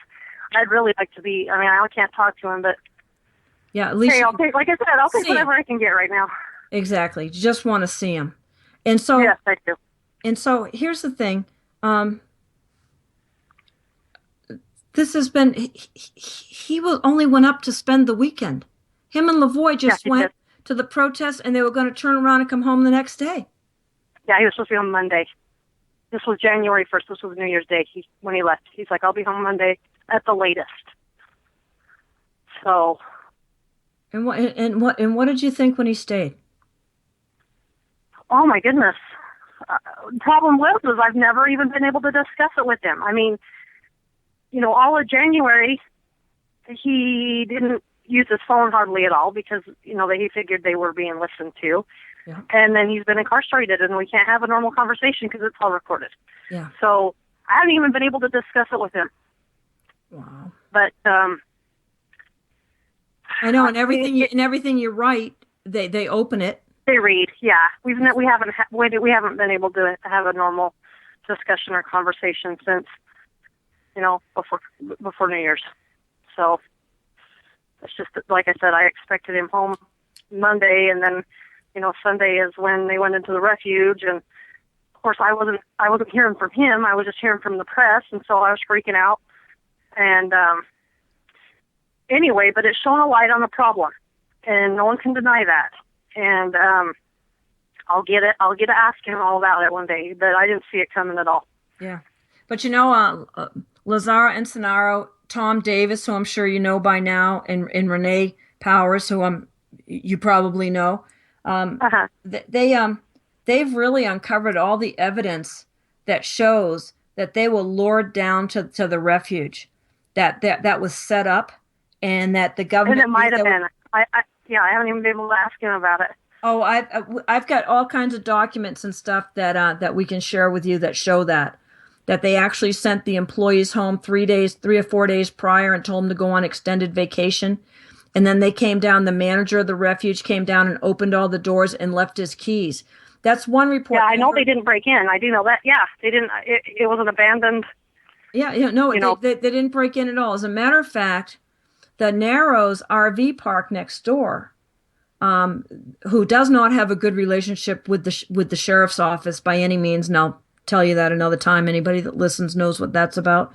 I'd really like to be. I mean, I can't talk to him, but yeah, at least I'll take, like I said, I'll take whatever I can get right now. Exactly. You just want to see him. And so, yes, I do. And so here's the thing. This has been, he only went up to spend the weekend. Him and Lavoie just went to the protest, and they were going to turn around and come home the next day. Yeah, he was supposed to be on Monday. This was January 1st. This was New Year's Day when he left. He's like, I'll be home Monday at the latest. So. And what did you think when he stayed? Oh my goodness. Problem is I've never even been able to discuss it with him. I mean, all of January, he didn't use his phone hardly at all because, he figured they were being listened to. Yeah. And then he's been incarcerated, and we can't have a normal conversation because it's all recorded. Yeah. So I haven't even been able to discuss it with him. Wow. But I know, and everything you write, they open it. They read. Yeah, we haven't been able to have a normal discussion or conversation since before New Year's. So it's just like I said, I expected him home Monday, and then Sunday is when they went into the refuge, and of course I wasn't hearing from him. I was just hearing from the press, and so I was freaking out. And anyway, but it's shown a light on the problem, and no one can deny that. And I'll get to ask him all about it one day, but I didn't see it coming at all. Yeah, but Lazara Encenaro, Tom Davis, who I'm sure you know by now, and Renee Powers, who you probably know. They've really uncovered all the evidence that shows that they were lured down to the refuge, that was set up, and that the government. And it might have been. I haven't even been able to ask him about it. Oh, I've got all kinds of documents and stuff that we can share with you that show that they actually sent the employees home 3 or 4 days prior and told them to go on extended vacation. And then they came down, the manager of the refuge came down and opened all the doors and left his keys. That's one report. Yeah, I know they didn't break in. I do know that. Yeah, they didn't. It was an abandoned. Yeah, no, they didn't break in at all. As a matter of fact, the Narrows RV park next door, who does not have a good relationship with the sheriff's office by any means, and I'll tell you that another time. Anybody that listens knows what that's about.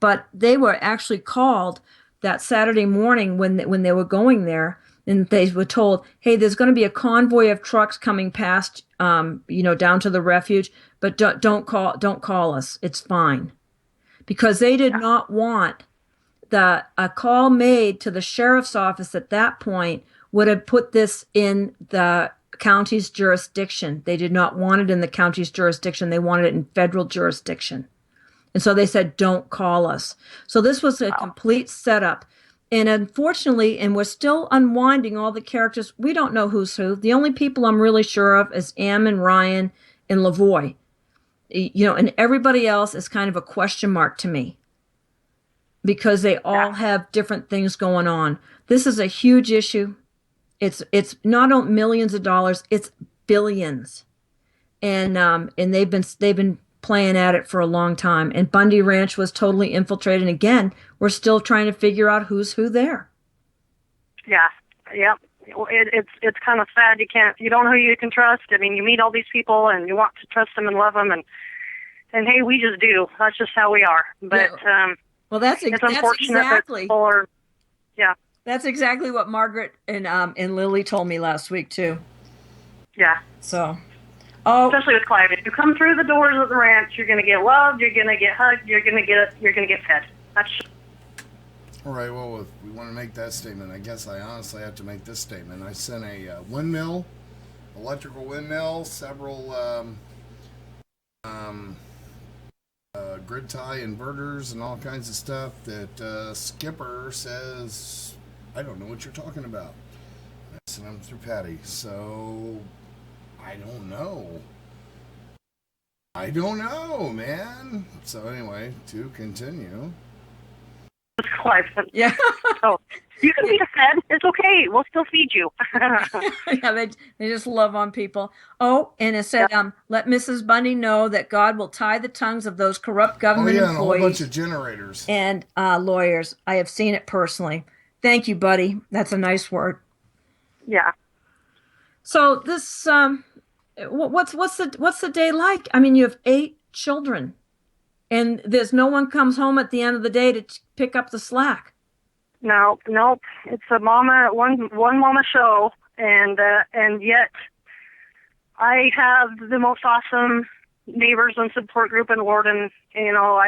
But they were actually called that Saturday morning when they were going there, and they were told, "Hey, there's going to be a convoy of trucks coming past, down to the refuge, but don't call us. It's fine," because they did not want a call made to the sheriff's office at that point would have put this in the county's jurisdiction. They did not want it in the county's jurisdiction. They wanted it in federal jurisdiction. And so they said, don't call us. So this was a complete setup. And unfortunately, and we're still unwinding all the characters, we don't know who's who. The only people I'm really sure of is Ammon, Ryan, and Lavoie. And everybody else is kind of a question mark to me because they all have different things going on. This is a huge issue. It's not only millions of dollars, it's billions. And they've been playing at it for a long time. And Bundy Ranch was totally infiltrated. And again, we're still trying to figure out who's who there. Yeah. Yep. It's kind of sad. You don't know who you can trust. I mean, you meet all these people and you want to trust them and love them. And hey, we just do. That's just how we are. But, Well, that's it's unfortunate exactly. that people are, yeah. That's exactly what Margaret and Lily told me last week too. Yeah. So, especially with Clive, if you come through the doors of the ranch, you're going to get loved, you're going to get hugged, you're going to get fed. That's. All right. Well, if we want to make that statement, I guess I honestly have to make this statement. I sent a windmill, electrical windmill, several grid tie inverters, and all kinds of stuff that Skipper says, I don't know what you're talking about. I sent them through Patty, so I don't know. I don't know, man. So anyway, to continue. It's Clive. Yeah. Oh, you can be fed. It's okay. We'll still feed you. Yeah, they just love on people. Oh, and it said, let Mrs. Bundy know that God will tie the tongues of those corrupt government and a whole employees bunch of generators and lawyers. I have seen it personally. Thank you, buddy. That's a nice word. Yeah. So this, what's the day like? I mean, you have 8 children, and there's no one comes home at the end of the day to pick up the slack. No, nope. It's a one mama show, and yet I have the most awesome neighbors and support group in the world, and you know,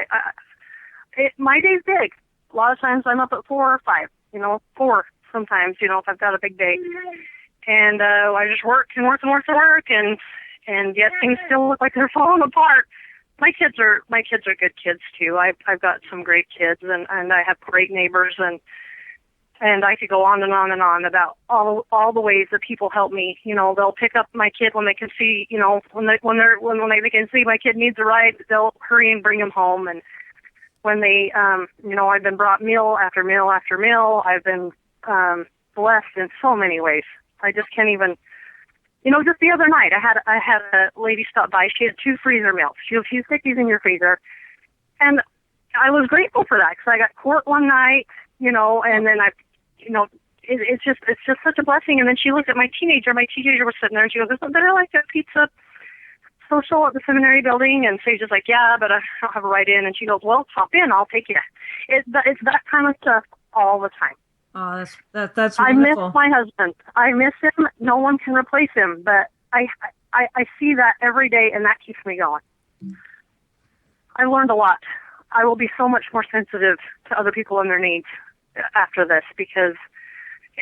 my day's big. A lot of times I'm up at 4 or 5, 4 sometimes, if I've got a big day. And I just work, and yet things still look like they're falling apart. My kids are good kids too. I've got some great kids, and I have great neighbors, and I could go on and on and on about all the ways that people help me. They'll pick up my kid when they can see, when they can see my kid needs a ride, they'll hurry and bring him home. And when they, I've been brought meal after meal after meal. I've been blessed in so many ways. I just can't even. Just the other night, I had a lady stop by. She had 2 freezer meals. She goes, "You stick these in your freezer," and I was grateful for that because I got court one night, and then it's just such a blessing. And then she looked at my teenager. My teenager was sitting there, and she goes, "Isn't there like a pizza social at the seminary building?" And Sage's like, "Yeah, but I don't have a ride in." And she goes, "Well, hop in. I'll take you." It's that kind of stuff all the time. Oh, that's I wonderful. miss my husband. I miss him. No one can replace him, but I see that every day, and that keeps me going. I learned a lot. I will be so much more sensitive to other people and their needs after this, because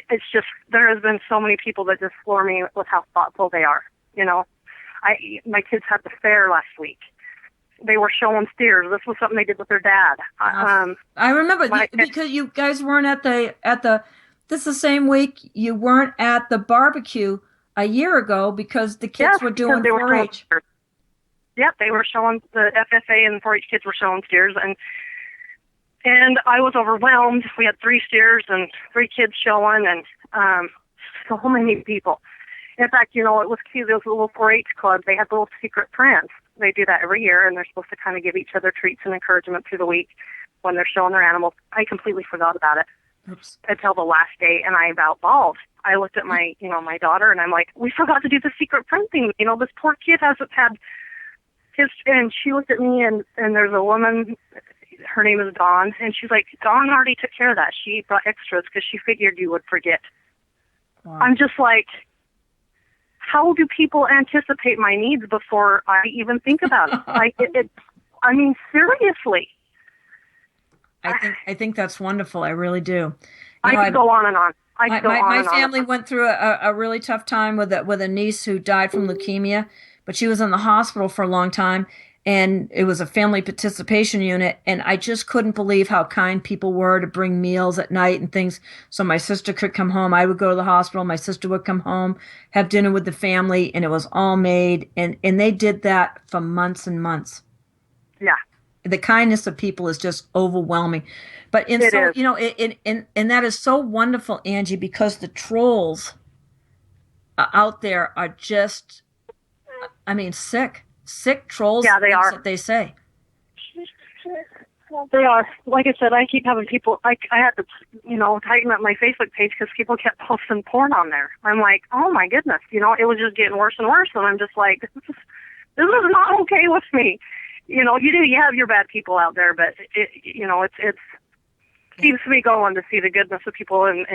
it's just, there has been so many people that just floor me with how thoughtful they are. My kids had the fair last week. They were showing steers. This was something they did with their dad. I remember because you guys weren't at the. This is the same week you weren't at the barbecue a year ago because the kids were doing 4-H. Yep, they were showing, the FFA and the 4-H kids were showing steers, and I was overwhelmed. We had 3 steers and 3 kids showing, and so many people. In fact, it was cute. Those little 4-H clubs, they had little secret friends. They do that every year, and they're supposed to kind of give each other treats and encouragement through the week when they're showing their animals. I completely forgot about it. Oops. Until the last day, and I about bawled. I looked at my daughter, and I'm like, "We forgot to do the secret friend thing. This poor kid hasn't had his." And she looked at me, and there's a woman. Her name is Dawn, and she's like, "Dawn already took care of that. She brought extras because she figured you would forget." Wow. I'm just like, how do people anticipate my needs before I even think about it? I mean, seriously. I think that's wonderful. I really do. I could go on and on. My family went through a really tough time with a niece who died from leukemia, but she was in the hospital for a long time, and it was a family participation unit, and I just couldn't believe how kind people were to bring meals at night and things so my sister could come home. I would go to the hospital, my sister would come home, have dinner with the family, and it was all made, and they did that for months and months. Yeah. The kindness of people is just overwhelming. But and that is so wonderful, Angie, because the trolls out there are just, sick trolls. Yeah, they are. That they say. They are. Like I said, I keep having people, I had to, tighten up my Facebook page because people kept posting porn on there. I'm like, oh my goodness, it was just getting worse and worse. And I'm just like, this is not okay with me. you know, you have your bad people out there, but it keeps me going to see the goodness of people, and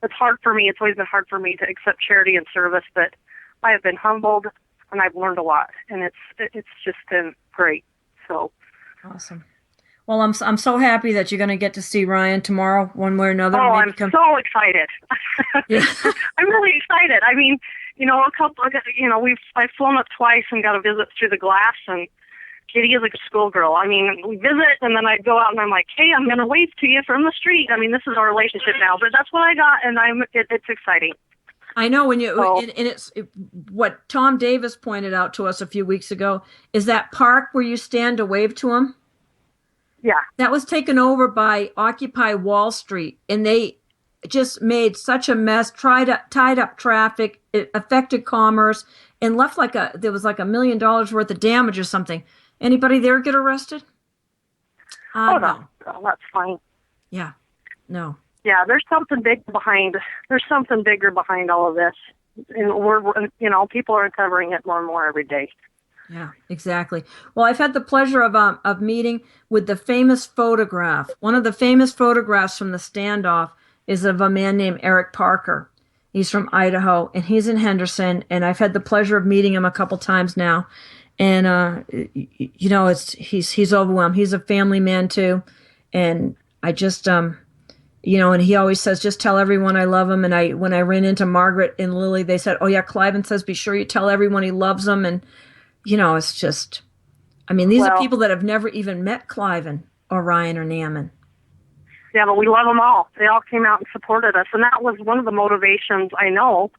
it's hard for me. It's always been hard for me to accept charity and service, but I have been humbled and I've learned a lot, and it's just been great. So awesome. Well, I'm so happy that you're going to get to see Ryan tomorrow, one way or another. Oh, I'm so excited. Yeah. I'm really excited. I mean, I've flown up twice and got a visit through the glass, and Kitty is like a schoolgirl. I mean, we visit, and then I go out and I'm like, hey, I'm going to wave to you from the street. I mean, this is our relationship now, but that's what I got, and it's exciting. I know what Tom Davis pointed out to us a few weeks ago is that park where you stand to wave to him. Yeah. That was taken over by Occupy Wall Street, and they just made such a mess, tied up traffic, it affected commerce, and left there was like $1 million worth of damage or something. Anybody there get arrested? No, that's fine. Yeah, no. Yeah, there's something bigger behind all of this, and we're people are uncovering it more and more every day. Yeah, exactly. Well, I've had the pleasure of meeting with the famous photograph. One of the famous photographs from the standoff is of a man named Eric Parker. He's from Idaho, and he's in Henderson, and I've had the pleasure of meeting him a couple times now. And he's overwhelmed. He's a family man too, and I just and he always says, just tell everyone I love him. And when I ran into Margaret and Lily, they said, oh yeah, Cliven says be sure you tell everyone he loves them. And it's just, these are people that have never even met Cliven or Ryan or Naaman. Yeah, but we love them all. They all came out and supported us, and that was one of the motivations I know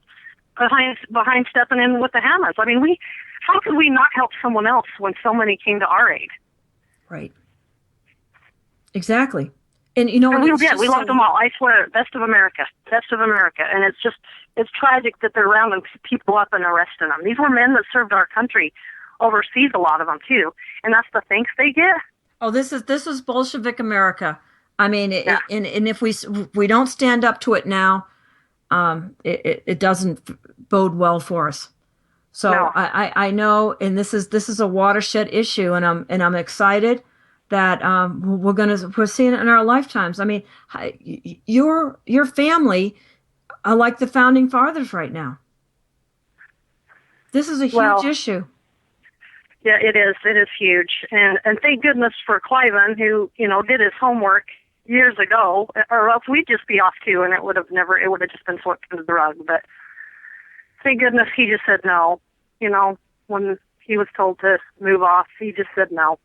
behind stepping in with the Hammas. I mean, how could we not help someone else when so many came to our aid? Right. Exactly. And we did. We loved them all. I swear, best of America. And it's tragic that they're rounding people up and arresting them. These were men that served our country overseas, a lot of them too, and that's the thanks they get. Oh, this is Bolshevik America. And if we don't stand up to it now, it doesn't bode well for us. So no. I know, and this is a watershed issue, and I'm excited that we're seeing it in our lifetimes. I mean, your family are like the founding fathers right now. This is a huge issue. Yeah, it is. It is huge, and thank goodness for Cliven, who did his homework years ago, or else we'd just be off too, and it would have just been swept under the rug. But thank goodness he just said no. When he was told to move off, he just said no.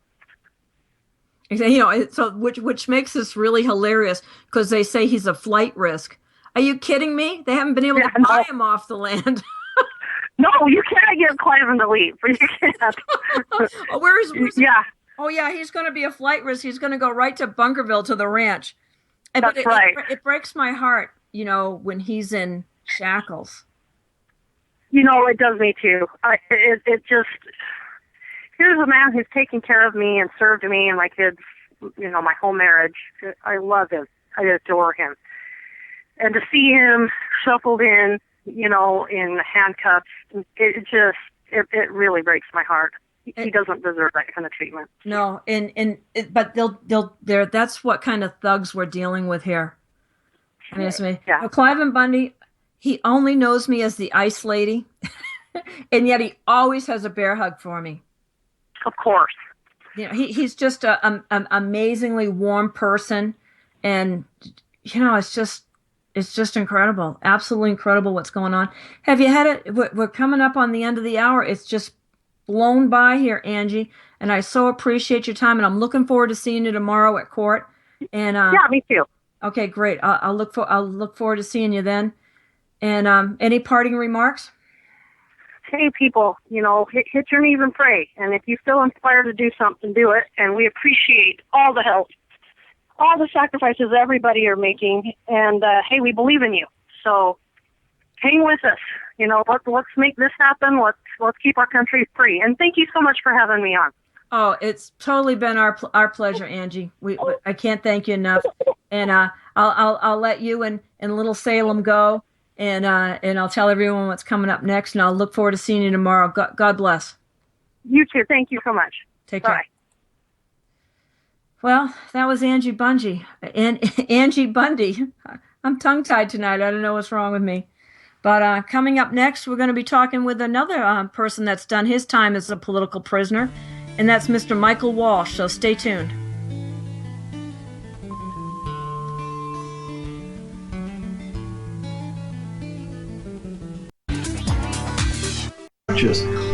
So which makes this really hilarious, because they say he's a flight risk. Are you kidding me? They haven't been able to buy him off the land. No, you can't get Cliven to leave. You can't. Where's yeah. Oh yeah, he's going to be a flight risk. He's going to go right to Bunkerville, to the ranch. That's right. It breaks my heart, when he's in shackles. It does me too. It just, here's a man who's taken care of me and served me and my kids, my whole marriage. I love him. I adore him. And to see him shuffled in, in handcuffs, it really breaks my heart. He doesn't deserve that kind of treatment. No, but they're that's what kind of thugs we're dealing with here. Yeah. Cliven Bundy, he only knows me as the Ice Lady, and yet he always has a bear hug for me. Of course. He's just an amazingly warm person, and it's just incredible, absolutely incredible what's going on. Have you had it? We're coming up on the end of the hour. It's just blown by here, Angie, and I so appreciate your time, and I'm looking forward to seeing you tomorrow at court. And yeah, me too. Okay, great. I'll look forward to seeing you then. And any parting remarks? Hey, people, hit your knees and pray. And if you feel inspired to do something, do it. And we appreciate all the help, all the sacrifices everybody are making. And hey, we believe in you. So hang with us. Let's make this happen. Let's keep our country free. And thank you so much for having me on. Oh, it's totally been our pleasure, Angie. I can't thank you enough. And I'll let you and Little Salem go, and I'll tell everyone what's coming up next. And I'll look forward to seeing you tomorrow. God bless. You too. Thank you so much. Take Bye. care. Well, that was Angie Bundy. And Angie Bundy. I'm tongue-tied tonight. I don't know what's wrong with me. But coming up next, we're going to be talking with another person that's done his time as a political prisoner, and that's Mr. Michael Walsh. So stay tuned.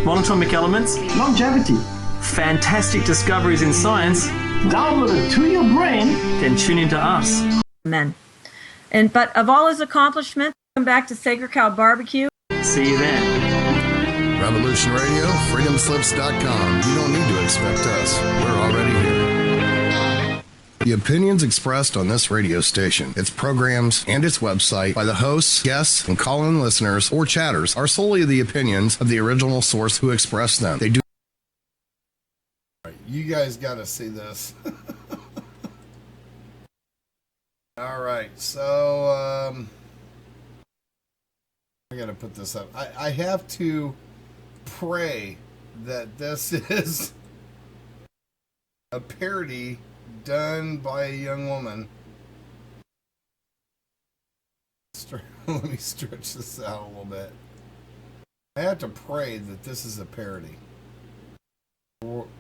Monatomic elements, longevity, fantastic discoveries in science, downloaded to your brain, then tune into us. Amen. But of all his accomplishments, come back to Sacred Cow Barbecue. See you then. Revolution Radio, freedomslips.com. You don't need to expect us. We're already here. The opinions expressed on this radio station, its programs, and its website by the hosts, guests, and call-in listeners or chatters are solely the opinions of the original source who expressed them. They do. You guys got to see this. All right, so I got to put this up. I have to pray that this is a parody done by a young woman. Let me stretch this out a little bit. I have to pray that this is a parody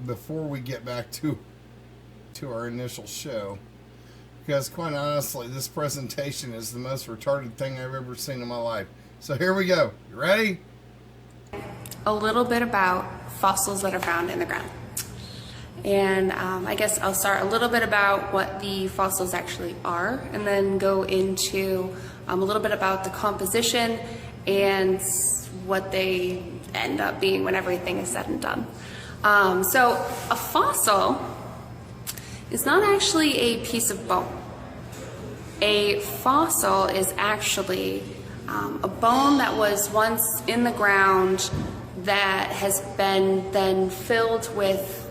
before we get back to our initial show, because quite honestly, this presentation is the most retarded thing I've ever seen in my life. So here we go. You ready? A little bit about fossils that are found in the ground. And I guess I'll start a little bit about what the fossils actually are, and then go into a little bit about the composition and what they end up being when everything is said and done. So a fossil is not actually a piece of bone. A fossil is actually a bone that was once in the ground that has been then filled with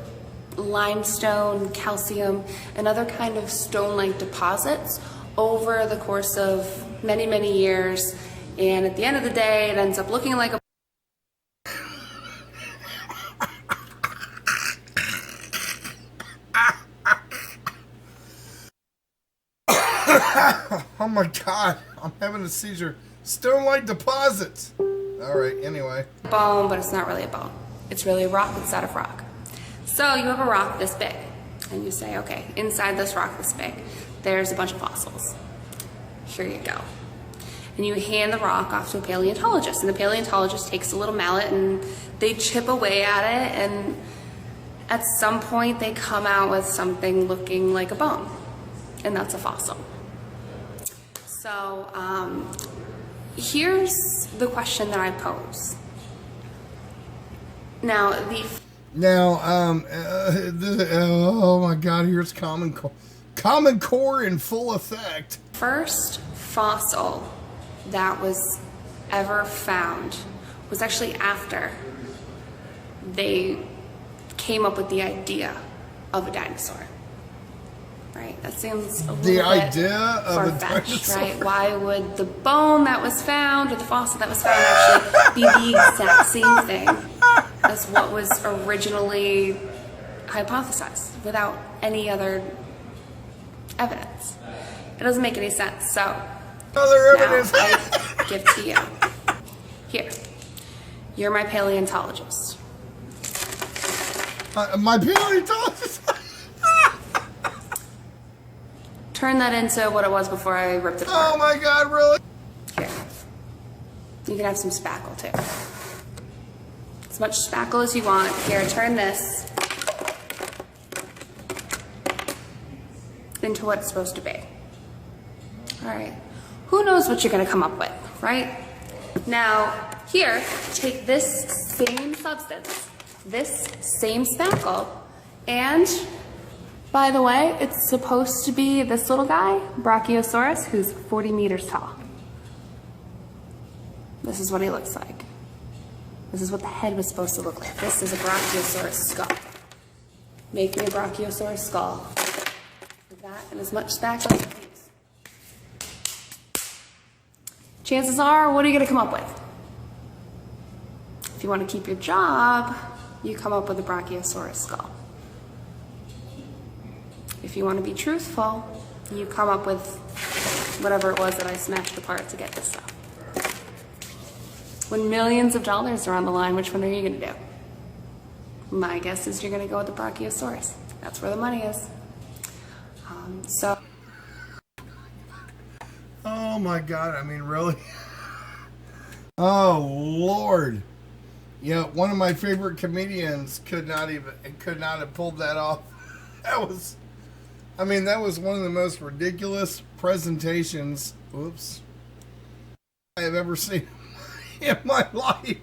limestone, calcium, and other kind of stone-like deposits over the course of many, many years. And at the end of the day, it ends up looking like a Oh my God, I'm having a seizure. Stone-like deposits. All right, anyway. bone, but it's not really a bone. It's really a rock inside of rock. So you have a rock this big, and you say, okay, inside this rock this big, there's a bunch of fossils. Here you go. And you hand the rock off to a paleontologist, and the paleontologist takes a little mallet and they chip away at it, and at some point they come out with something looking like a bone, and that's a fossil. So here's the question that I pose. Now, oh my God, here's Common Core in full effect. First fossil that was ever found was actually after they came up with the idea of a dinosaur. Right? That seems a little bit far-fetched, right? Why would the bone that was found or the fossil that was found actually be the exact same thing as what was originally hypothesized without any other evidence? It doesn't make any sense. So other now evidence. I give to you. Here, you're my paleontologist. My paleontologist. Turn that into what it was before I ripped it apart. Oh my God, really? Here. You can have some spackle too. As much spackle as you want. Here, turn this into what it's supposed to be. Alright. Who knows what you're going to come up with, right? Now, here, take this same substance, this same spackle, and by the way, it's supposed to be this little guy, Brachiosaurus, who's 40 meters tall. This is what he looks like. This is what the head was supposed to look like. This is a Brachiosaurus skull. Make me a Brachiosaurus skull. With that and as much spackle as you use. Chances are, what are you going to come up with? If you want to keep your job, you come up with a Brachiosaurus skull. If you want to be truthful, you come up with whatever it was that I smashed apart to get this stuff. When millions of dollars are on the line, which one are you going to do? My guess is you're going to go with the Brachiosaurus. That's where the money is. Oh my God, I mean, really? Oh Lord. You know, one of my favorite comedians could not have pulled that off. That was one of the most ridiculous presentations, I have ever seen in my life.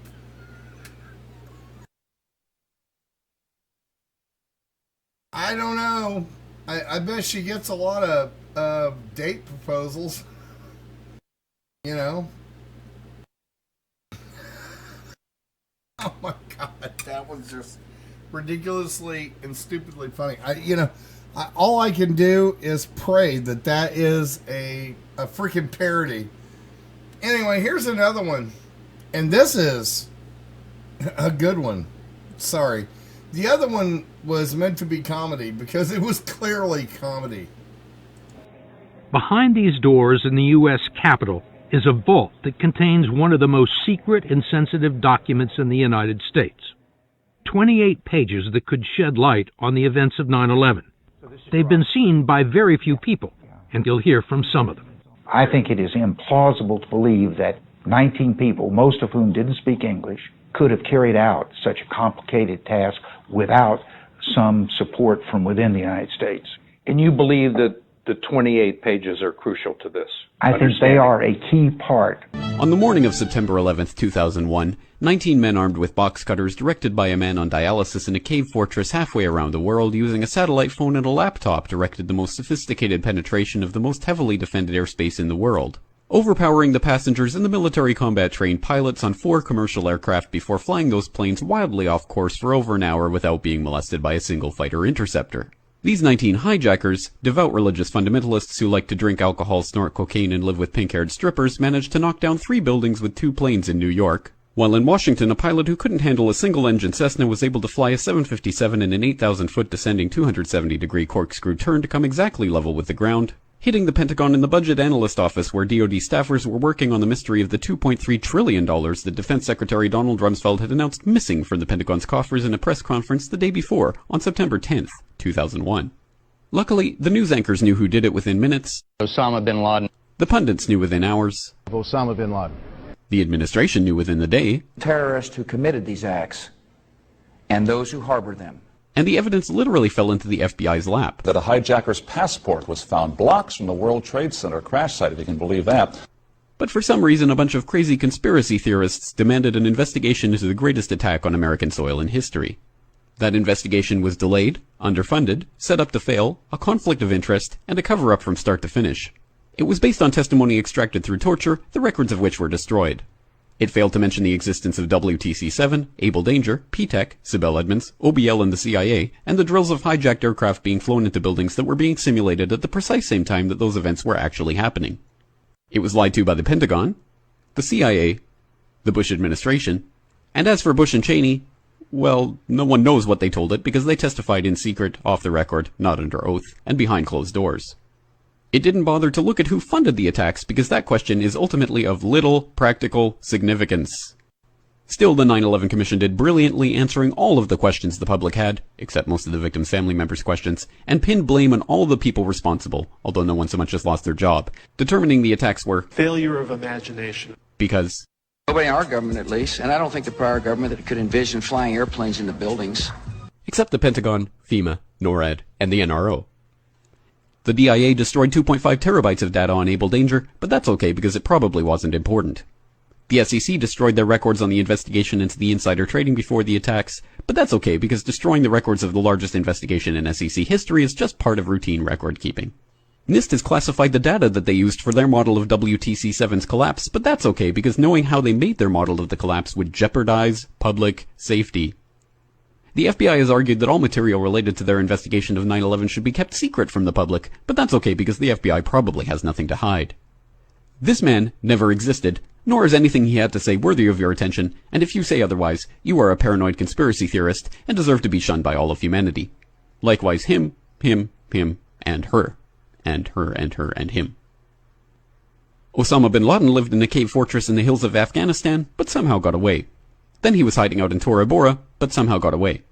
I don't know. I bet she gets a lot of date proposals. You know? Oh my God, that was just ridiculously and stupidly funny. All I can do is pray that is a freaking parody. Anyway, here's another one. And this is a good one. Sorry. The other one was meant to be comedy because it was clearly comedy. Behind these doors in the U.S. Capitol is a vault that contains one of the most secret and sensitive documents in the United States. 28 pages that could shed light on the events of 9/11. They've been seen by very few people, and you'll hear from some of them. I think it is implausible to believe that 19 people, most of whom didn't speak English, could have carried out such a complicated task without some support from within the United States. And you believe that the 28 pages are crucial to this? I think they are a key part. On the morning of September 11th, 2001, 19 men armed with box cutters, directed by a man on dialysis in a cave fortress halfway around the world using a satellite phone and a laptop, directed the most sophisticated penetration of the most heavily defended airspace in the world, overpowering the passengers and the military combat-trained pilots on 4 commercial aircraft before flying those planes wildly off course for over an hour without being molested by a single fighter interceptor. These 19 hijackers, devout religious fundamentalists who like to drink alcohol, snort cocaine, and live with pink-haired strippers, managed to knock down 3 buildings with 2 planes in New York, while in Washington a pilot who couldn't handle a single-engine Cessna was able to fly a 757 in an 8,000-foot descending 270-degree corkscrew turn to come exactly level with the ground, hitting the Pentagon in the budget analyst office where DoD staffers were working on the mystery of the $2.3 trillion that Defense Secretary Donald Rumsfeld had announced missing from the Pentagon's coffers in a press conference the day before, on September 10th, 2001. Luckily, the news anchors knew who did it within minutes. Osama bin Laden. The pundits knew within hours. Osama bin Laden. The administration knew within the day. Terrorists who committed these acts and those who harbored them. And the evidence literally fell into the FBI's lap. That a hijacker's passport was found blocks from the World Trade Center crash site, if you can believe that. But for some reason, a bunch of crazy conspiracy theorists demanded an investigation into the greatest attack on American soil in history. That investigation was delayed, underfunded, set up to fail, a conflict of interest, and a cover-up from start to finish. It was based on testimony extracted through torture, the records of which were destroyed. It failed to mention the existence of WTC-7, Able Danger, P-TECH, Sibel Edmonds, OBL and the CIA, and the drills of hijacked aircraft being flown into buildings that were being simulated at the precise same time that those events were actually happening. It was lied to by the Pentagon, the CIA, the Bush administration, and as for Bush and Cheney, well, no one knows what they told it because they testified in secret, off the record, not under oath, and behind closed doors. It didn't bother to look at who funded the attacks because that question is ultimately of little practical significance. Still, the 9/11 Commission did brilliantly, answering all of the questions the public had, except most of the victims' family members' questions, and pinned blame on all the people responsible, although no one so much as lost their job, determining the attacks were failure of imagination. Because nobody in our government, at least, and I don't think the prior government that could envision flying airplanes into buildings. Except the Pentagon, FEMA, NORAD, and the NRO. The DIA destroyed 2.5 terabytes of data on Able Danger, but that's okay because it probably wasn't important. The SEC destroyed their records on the investigation into the insider trading before the attacks, but that's okay because destroying the records of the largest investigation in SEC history is just part of routine record keeping. NIST has classified the data that they used for their model of WTC-7's collapse, but that's okay because knowing how they made their model of the collapse would jeopardize public safety. The FBI has argued that all material related to their investigation of 9/11 should be kept secret from the public, but that's okay because the FBI probably has nothing to hide. This man never existed, Nor is anything he had to say worthy of your attention, and if you say otherwise, you are a paranoid conspiracy theorist and deserve to be shunned by all of humanity. Likewise him, and her. And her, and her, and him. Osama bin Laden lived in a cave fortress in the hills of Afghanistan, but somehow got away. Then he was hiding out in Tora Bora, but somehow got away.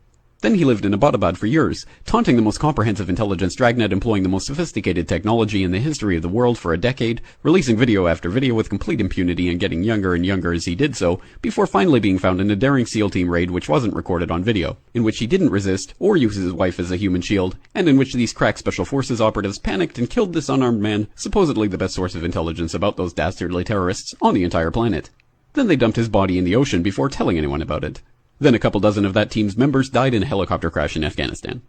Then he lived in Abbottabad for years, taunting the most comprehensive intelligence dragnet employing the most sophisticated technology in the history of the world for a decade, releasing video after video with complete impunity and getting younger and younger as he did so, before finally being found in a daring SEAL team raid which wasn't recorded on video, in which he didn't resist or use his wife as a human shield, and in which these crack special forces operatives panicked and killed this unarmed man, supposedly the best source of intelligence about those dastardly terrorists on the entire planet. Then they dumped his body in the ocean before telling anyone about it. Then a couple dozen of that team's members died in a helicopter crash in Afghanistan.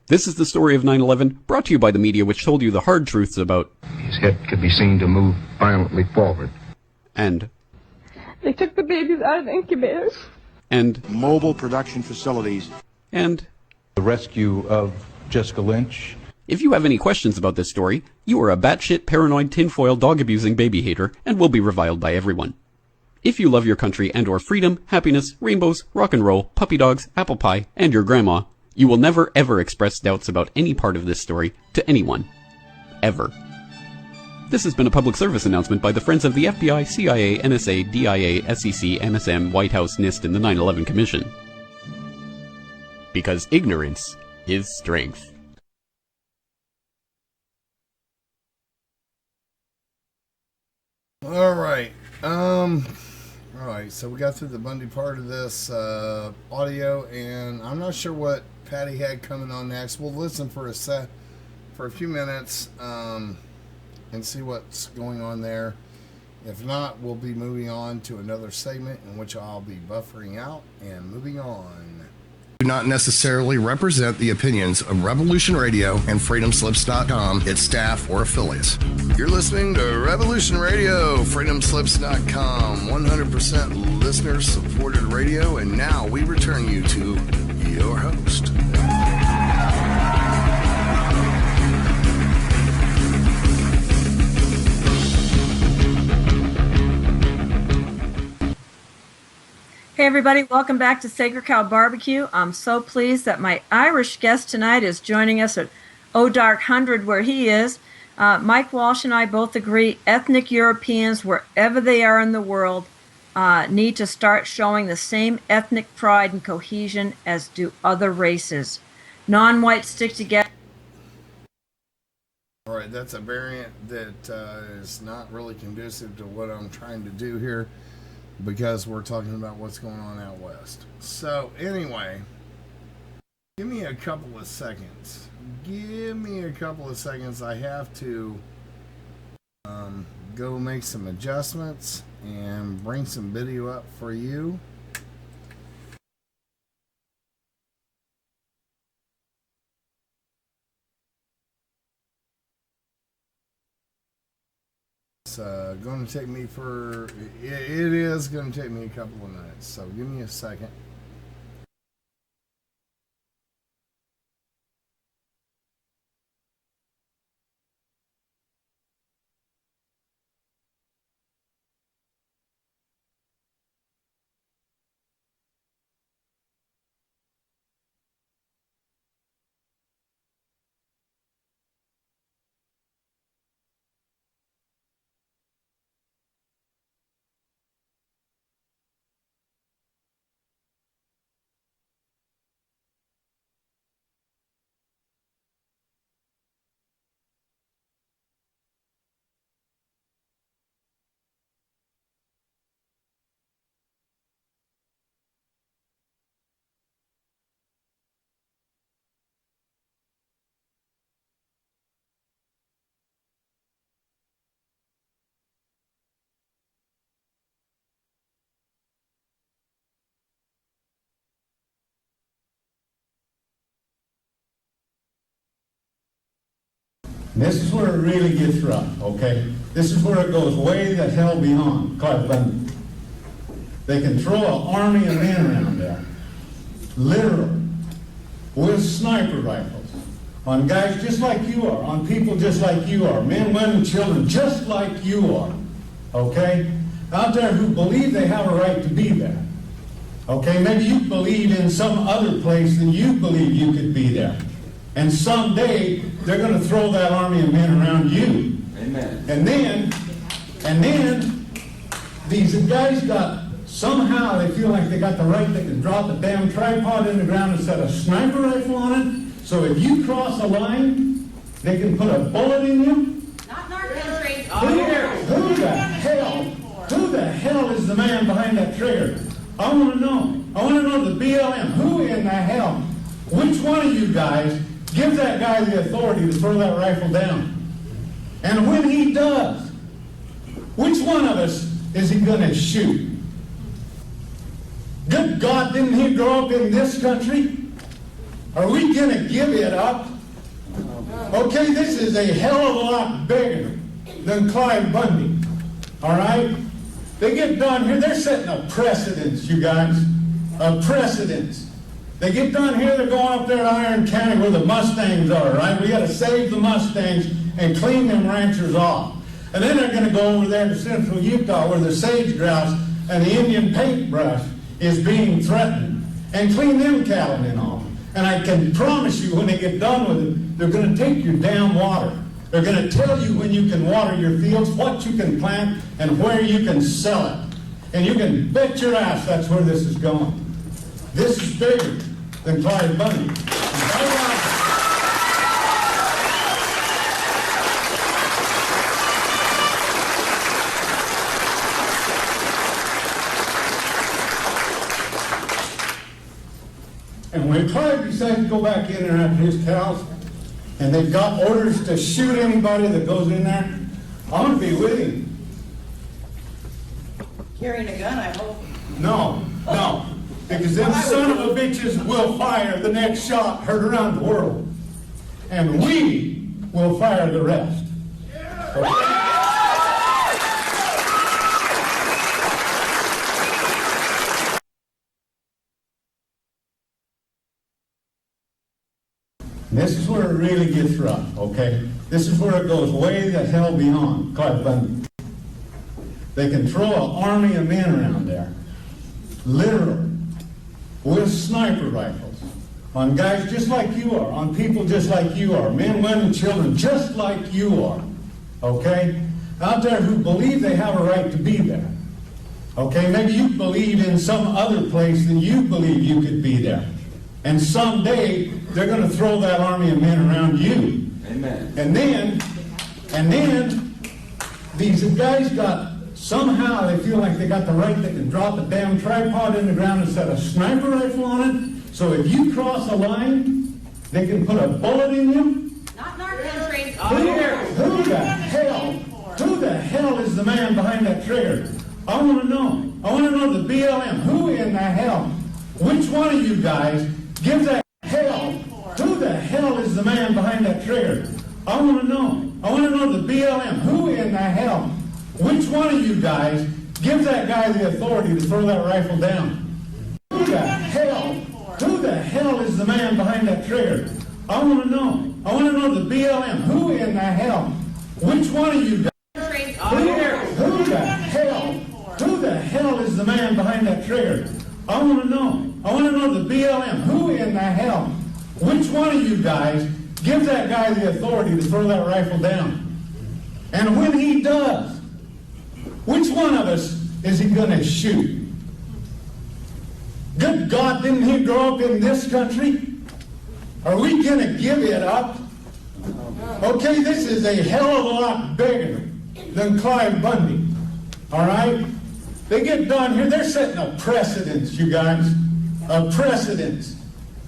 This is the story of 9/11, brought to you by the media which told you the hard truths about his head could be seen to move violently forward. And they took the babies out of the incubators. And mobile production facilities. And the rescue of Jessica Lynch. If you have any questions about this story, you are a batshit paranoid tinfoil dog-abusing baby hater and will be reviled by everyone. If you love your country and or freedom, happiness, rainbows, rock and roll, puppy dogs, apple pie, and your grandma, you will never ever express doubts about any part of this story to anyone. Ever. This has been a public service announcement by the Friends of the FBI, CIA, NSA, DIA, SEC, MSM, White House, NIST, and the 9/11 Commission. Because ignorance is strength. All right. Alright, so we got through the Bundy part of this audio, and I'm not sure what Patty had coming on next. We'll listen for a few minutes and see what's going on there. If not, we'll be moving on to another segment in which I'll be buffering out and moving on. Do not necessarily represent the opinions of Revolution Radio and FreedomSlips.com, its staff, or affiliates. You're listening to Revolution Radio, FreedomSlips.com, 100% listener-supported radio, and now we return you to your host. Hey everybody, welcome back to Sacred Cow Barbecue. I'm so pleased that my Irish guest tonight is joining us at O'Dark 100 where he is. Mike Walsh and I both agree ethnic Europeans, wherever they are in the world, need to start showing the same ethnic pride and cohesion as do other races. Non-whites stick together. All right, that's a variant that is not really conducive to what I'm trying to do here, because we're talking about what's going on out west. So anyway, give me a couple of seconds. I have to go make some adjustments and bring some video up for you. It's going to take me it is going to take me a couple of minutes, so give me a second. This is where it really gets rough, okay? This is where it goes way the hell beyond Clive Bundy. They can throw an army of men around there, literally, with sniper rifles, on guys just like you are, on people just like you are, men, women, children, just like you are, okay? out there who believe they have a right to be there. Okay, maybe you believe in some other place than you believe you could be there. And someday they're going to throw that army of men around you. Amen. And then these guys somehow they feel like they got the right, they can drop a damn tripod in the ground and set a sniper rifle on it. So if you cross a line, they can put a bullet in you. Not in our country. Who the hell is the man behind that trigger? I want to know. I want to know the BLM. Who in the hell? Which one of you guys gives that guy the authority to throw that rifle down? And when he does, which one of us is he going to shoot? Good God, didn't he grow up in this country? Are we going to give it up? Okay, this is a hell of a lot bigger than Clive Bundy. All right? They get done here, they're setting a precedence, you guys. A precedence. They get done here, they're going up there to Iron County where the Mustangs are, right? We got to save the Mustangs and clean them ranchers off. And then they're going to go over there to central Utah where the sage grouse and the Indian paintbrush is being threatened and clean them cattlemen off. And I can promise you when they get done with it, they're going to take your damn water. They're going to tell you when you can water your fields, what you can plant, and where you can sell it. And you can bet your ass that's where this is going. This is bigger than Clive Bundy. And when Clive decided to go back in there after his cows, and they've got orders to shoot anybody that goes in there, I'm going to be with him. Carrying a gun, I hope. No. Because them son of a bitches will fire the next shot heard around the world. And we will fire the rest. Okay? This is where it really gets rough, okay? This is where it goes way the hell beyond Clive Bundy. They can throw an army of men around there, literally, with sniper rifles, on guys just like you are, on people just like you are, men, women, children, just like you are, okay? Out there who believe they have a right to be there, okay? Maybe you believe in some other place than you believe you could be there. And someday, they're going to throw that army of men around you. Amen. And then, these guys somehow they feel like they got the right, they can drop a damn tripod in the ground and set a sniper rifle on it. So if you cross a line, they can put a bullet in you. Not in our country. Who the hell is the man behind that trigger? I want to know. I want to know the BLM. Who in the hell? Which one of you guys gives that hell? Who the hell is the man behind that trigger? I want to know. I want to know the BLM. Who in the hell? Which one of you guys gives that guy the authority to throw that rifle down? Who the hell is the man behind that trigger? I want to know. I want to know the BLM. Who in the hell? Which one of you guys? Who the hell is the man behind that trigger? I want to know. I want to know the BLM. Who in the hell? Which one of you guys gives that guy the authority to throw that rifle down? And when he does, which one of us is he going to shoot? Good God, didn't he grow up in this country? Are we going to give it up? Okay, this is a hell of a lot bigger than Clive Bundy. All right? They get done here, they're setting a precedence, you guys. A precedence.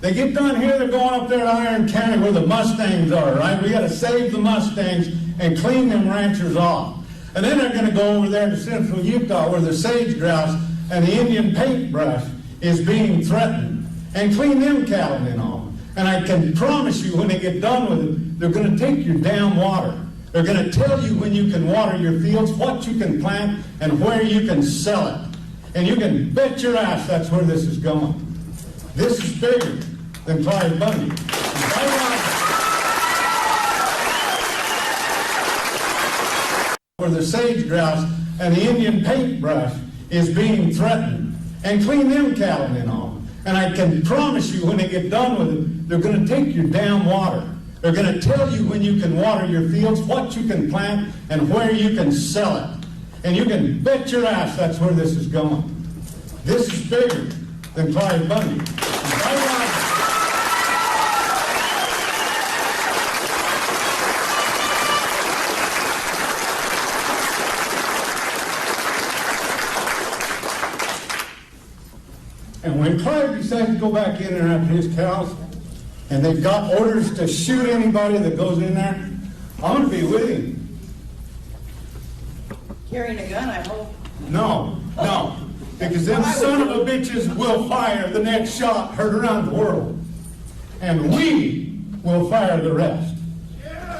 They get done here, they're going up there to Iron County where the Mustangs are, right? We got to save the Mustangs and clean them ranchers off. And then they're going to go over there to central Utah where the sage grouse and the Indian paintbrush is being threatened and clean them cattlemen off. And I can promise you when they get done with it, they're going to take your damn water. They're going to tell you when you can water your fields, what you can plant, and where you can sell it. And you can bet your ass that's where this is going. This is bigger than Clive Bundy. Where the sage grouse and the Indian paintbrush is being threatened, and clean them cattlemen off. And I can promise you when they get done with it, they're going to take your damn water. They're going to tell you when you can water your fields, what you can plant, and where you can sell it. And you can bet your ass that's where this is going. This is bigger than Clive Bundy. And when Clive decides to go back in there after his cows, and they've got orders to shoot anybody that goes in there, I'm going to be with him. Carrying a gun, I hope. No. Because them son of a bitches will fire the next shot heard around the world. And we will fire the rest.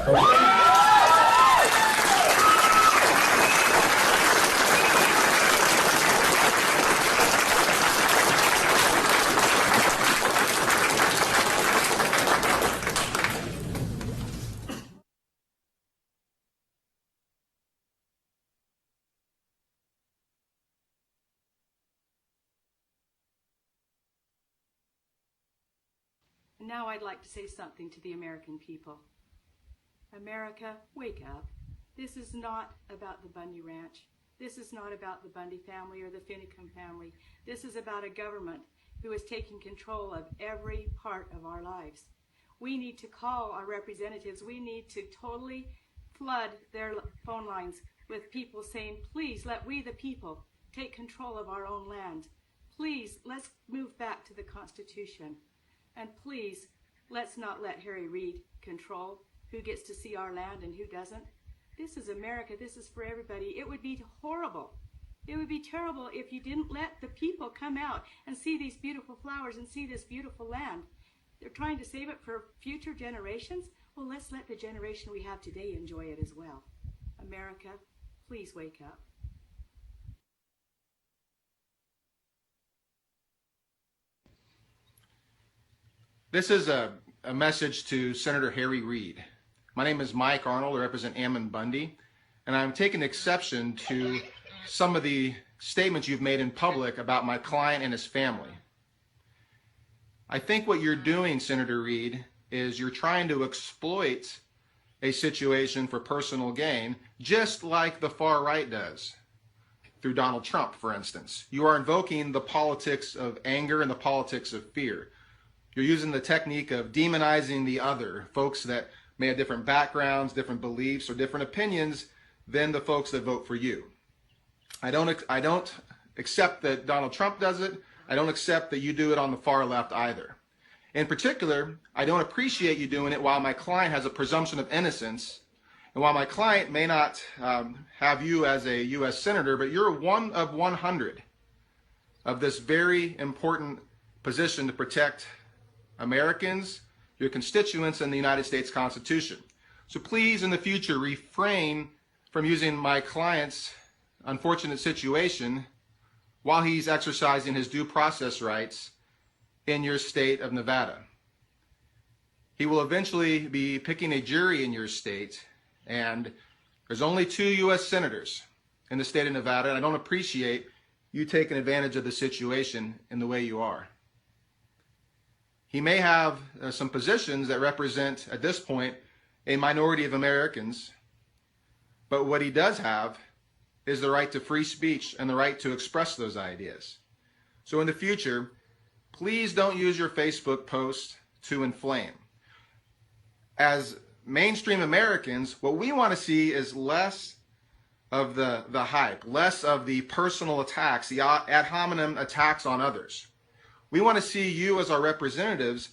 Okay? Now I'd like to say something to the American people. America, wake up. This is not about the Bundy Ranch. This is not about the Bundy family or the Finicum family. This is about a government who is taking control of every part of our lives. We need to call our representatives. We need to totally flood their phone lines with people saying, please let we the people take control of our own land. Please, let's move back to the Constitution. And please, let's not let Harry Reid control who gets to see our land and who doesn't. This is America. This is for everybody. It would be horrible. It would be terrible if you didn't let the people come out and see these beautiful flowers and see this beautiful land. They're trying to save it for future generations. Well, let's let the generation we have today enjoy it as well. America, please wake up. This is a message to Senator Harry Reid. My name is Mike Arnold. I represent Ammon Bundy, and I'm taking exception to some of the statements you've made in public about my client and his family. I think what you're doing, Senator Reid, is you're trying to exploit a situation for personal gain, just like the far right does through Donald Trump, for instance. You are invoking the politics of anger and the politics of fear. You're using the technique of demonizing the other, folks that may have different backgrounds, different beliefs, or different opinions than the folks that vote for you. I don't accept that Donald Trump does it. I don't accept that you do it on the far left either. In particular, I don't appreciate you doing it while my client has a presumption of innocence, and while my client may not have you as a U.S. Senator, but you're one of 100 of this very important position to protect Americans, your constituents, and the United States Constitution. So please, in the future, refrain from using my client's unfortunate situation while he's exercising his due process rights in your state of Nevada. He will eventually be picking a jury in your state, and there's only 2 U.S. senators in the state of Nevada, and I don't appreciate you taking advantage of the situation in the way you are. He may have some positions that represent, at this point, a minority of Americans, but what he does have is the right to free speech and the right to express those ideas. So in the future, please don't use your Facebook posts to inflame. As mainstream Americans, what we want to see is less of the hype, less of the personal attacks, the ad hominem attacks on others. We want to see you as our representatives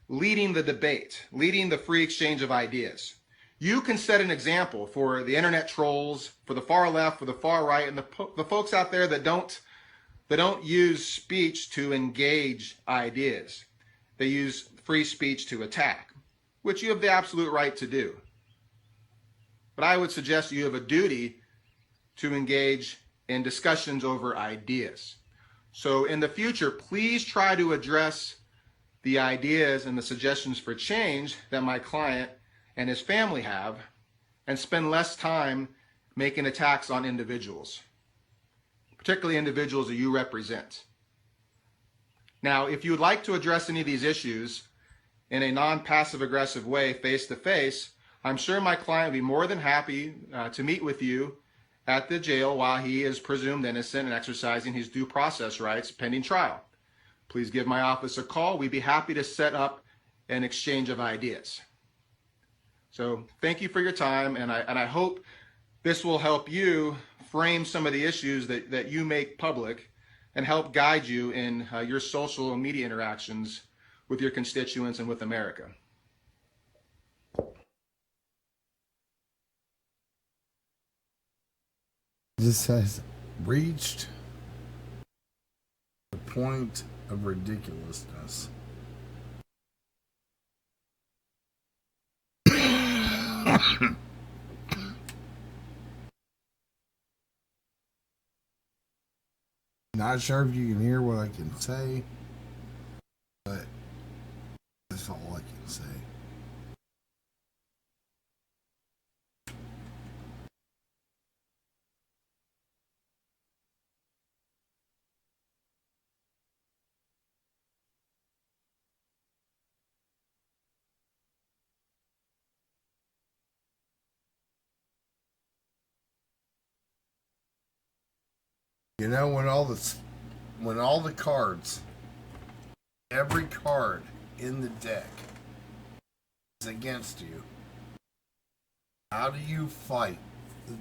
leading the debate, leading the free exchange of ideas. You can set an example for the internet trolls, for the far left, for the far right, and the folks out there that don't use speech to engage ideas. They use free speech to attack, which you have the absolute right to do. But I would suggest you have a duty to engage in discussions over ideas. So in the future, please try to address the ideas and the suggestions for change that my client and his family have, and spend less time making attacks on individuals. particularly individuals that you represent. Now, if you would like to address any of these issues in a non-passive aggressive way face-to-face, I'm sure my client would be more than happy to meet with you at the jail while he is presumed innocent and exercising his due process rights pending trial. Please give my office a call. We'd be happy to set up an exchange of ideas. So thank you for your time, and I hope this will help you frame some of the issues that you make public and help guide you in your social and media interactions with your constituents and with America. This has reached the point of ridiculousness. Not sure if you can hear what I can say, but that's all I can say. You know, when all the cards, every card in the deck is against you, how do you fight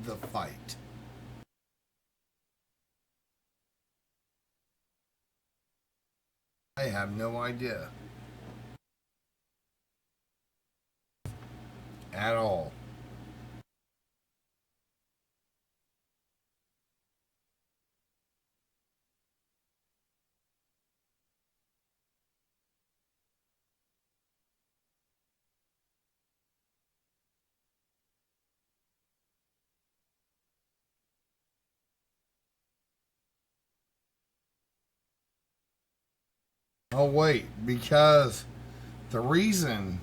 the fight? I have no idea. At all. Oh wait, because the reason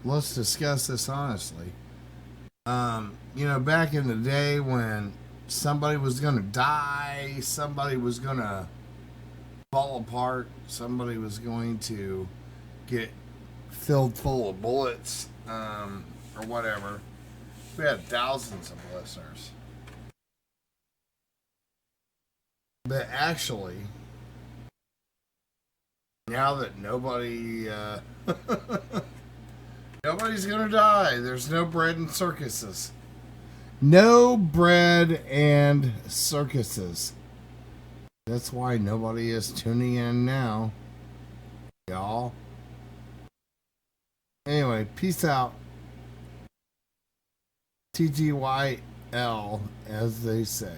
let's discuss this honestly. You know, back in the day when somebody was gonna die, somebody was gonna fall apart, somebody was going to get filled full of bullets, or whatever. We had thousands of listeners. But actually, now that nobody's gonna die, there's no bread and circuses. No bread and circuses. That's why nobody is tuning in now, y'all. Anyway, peace out. TGYL, as they say.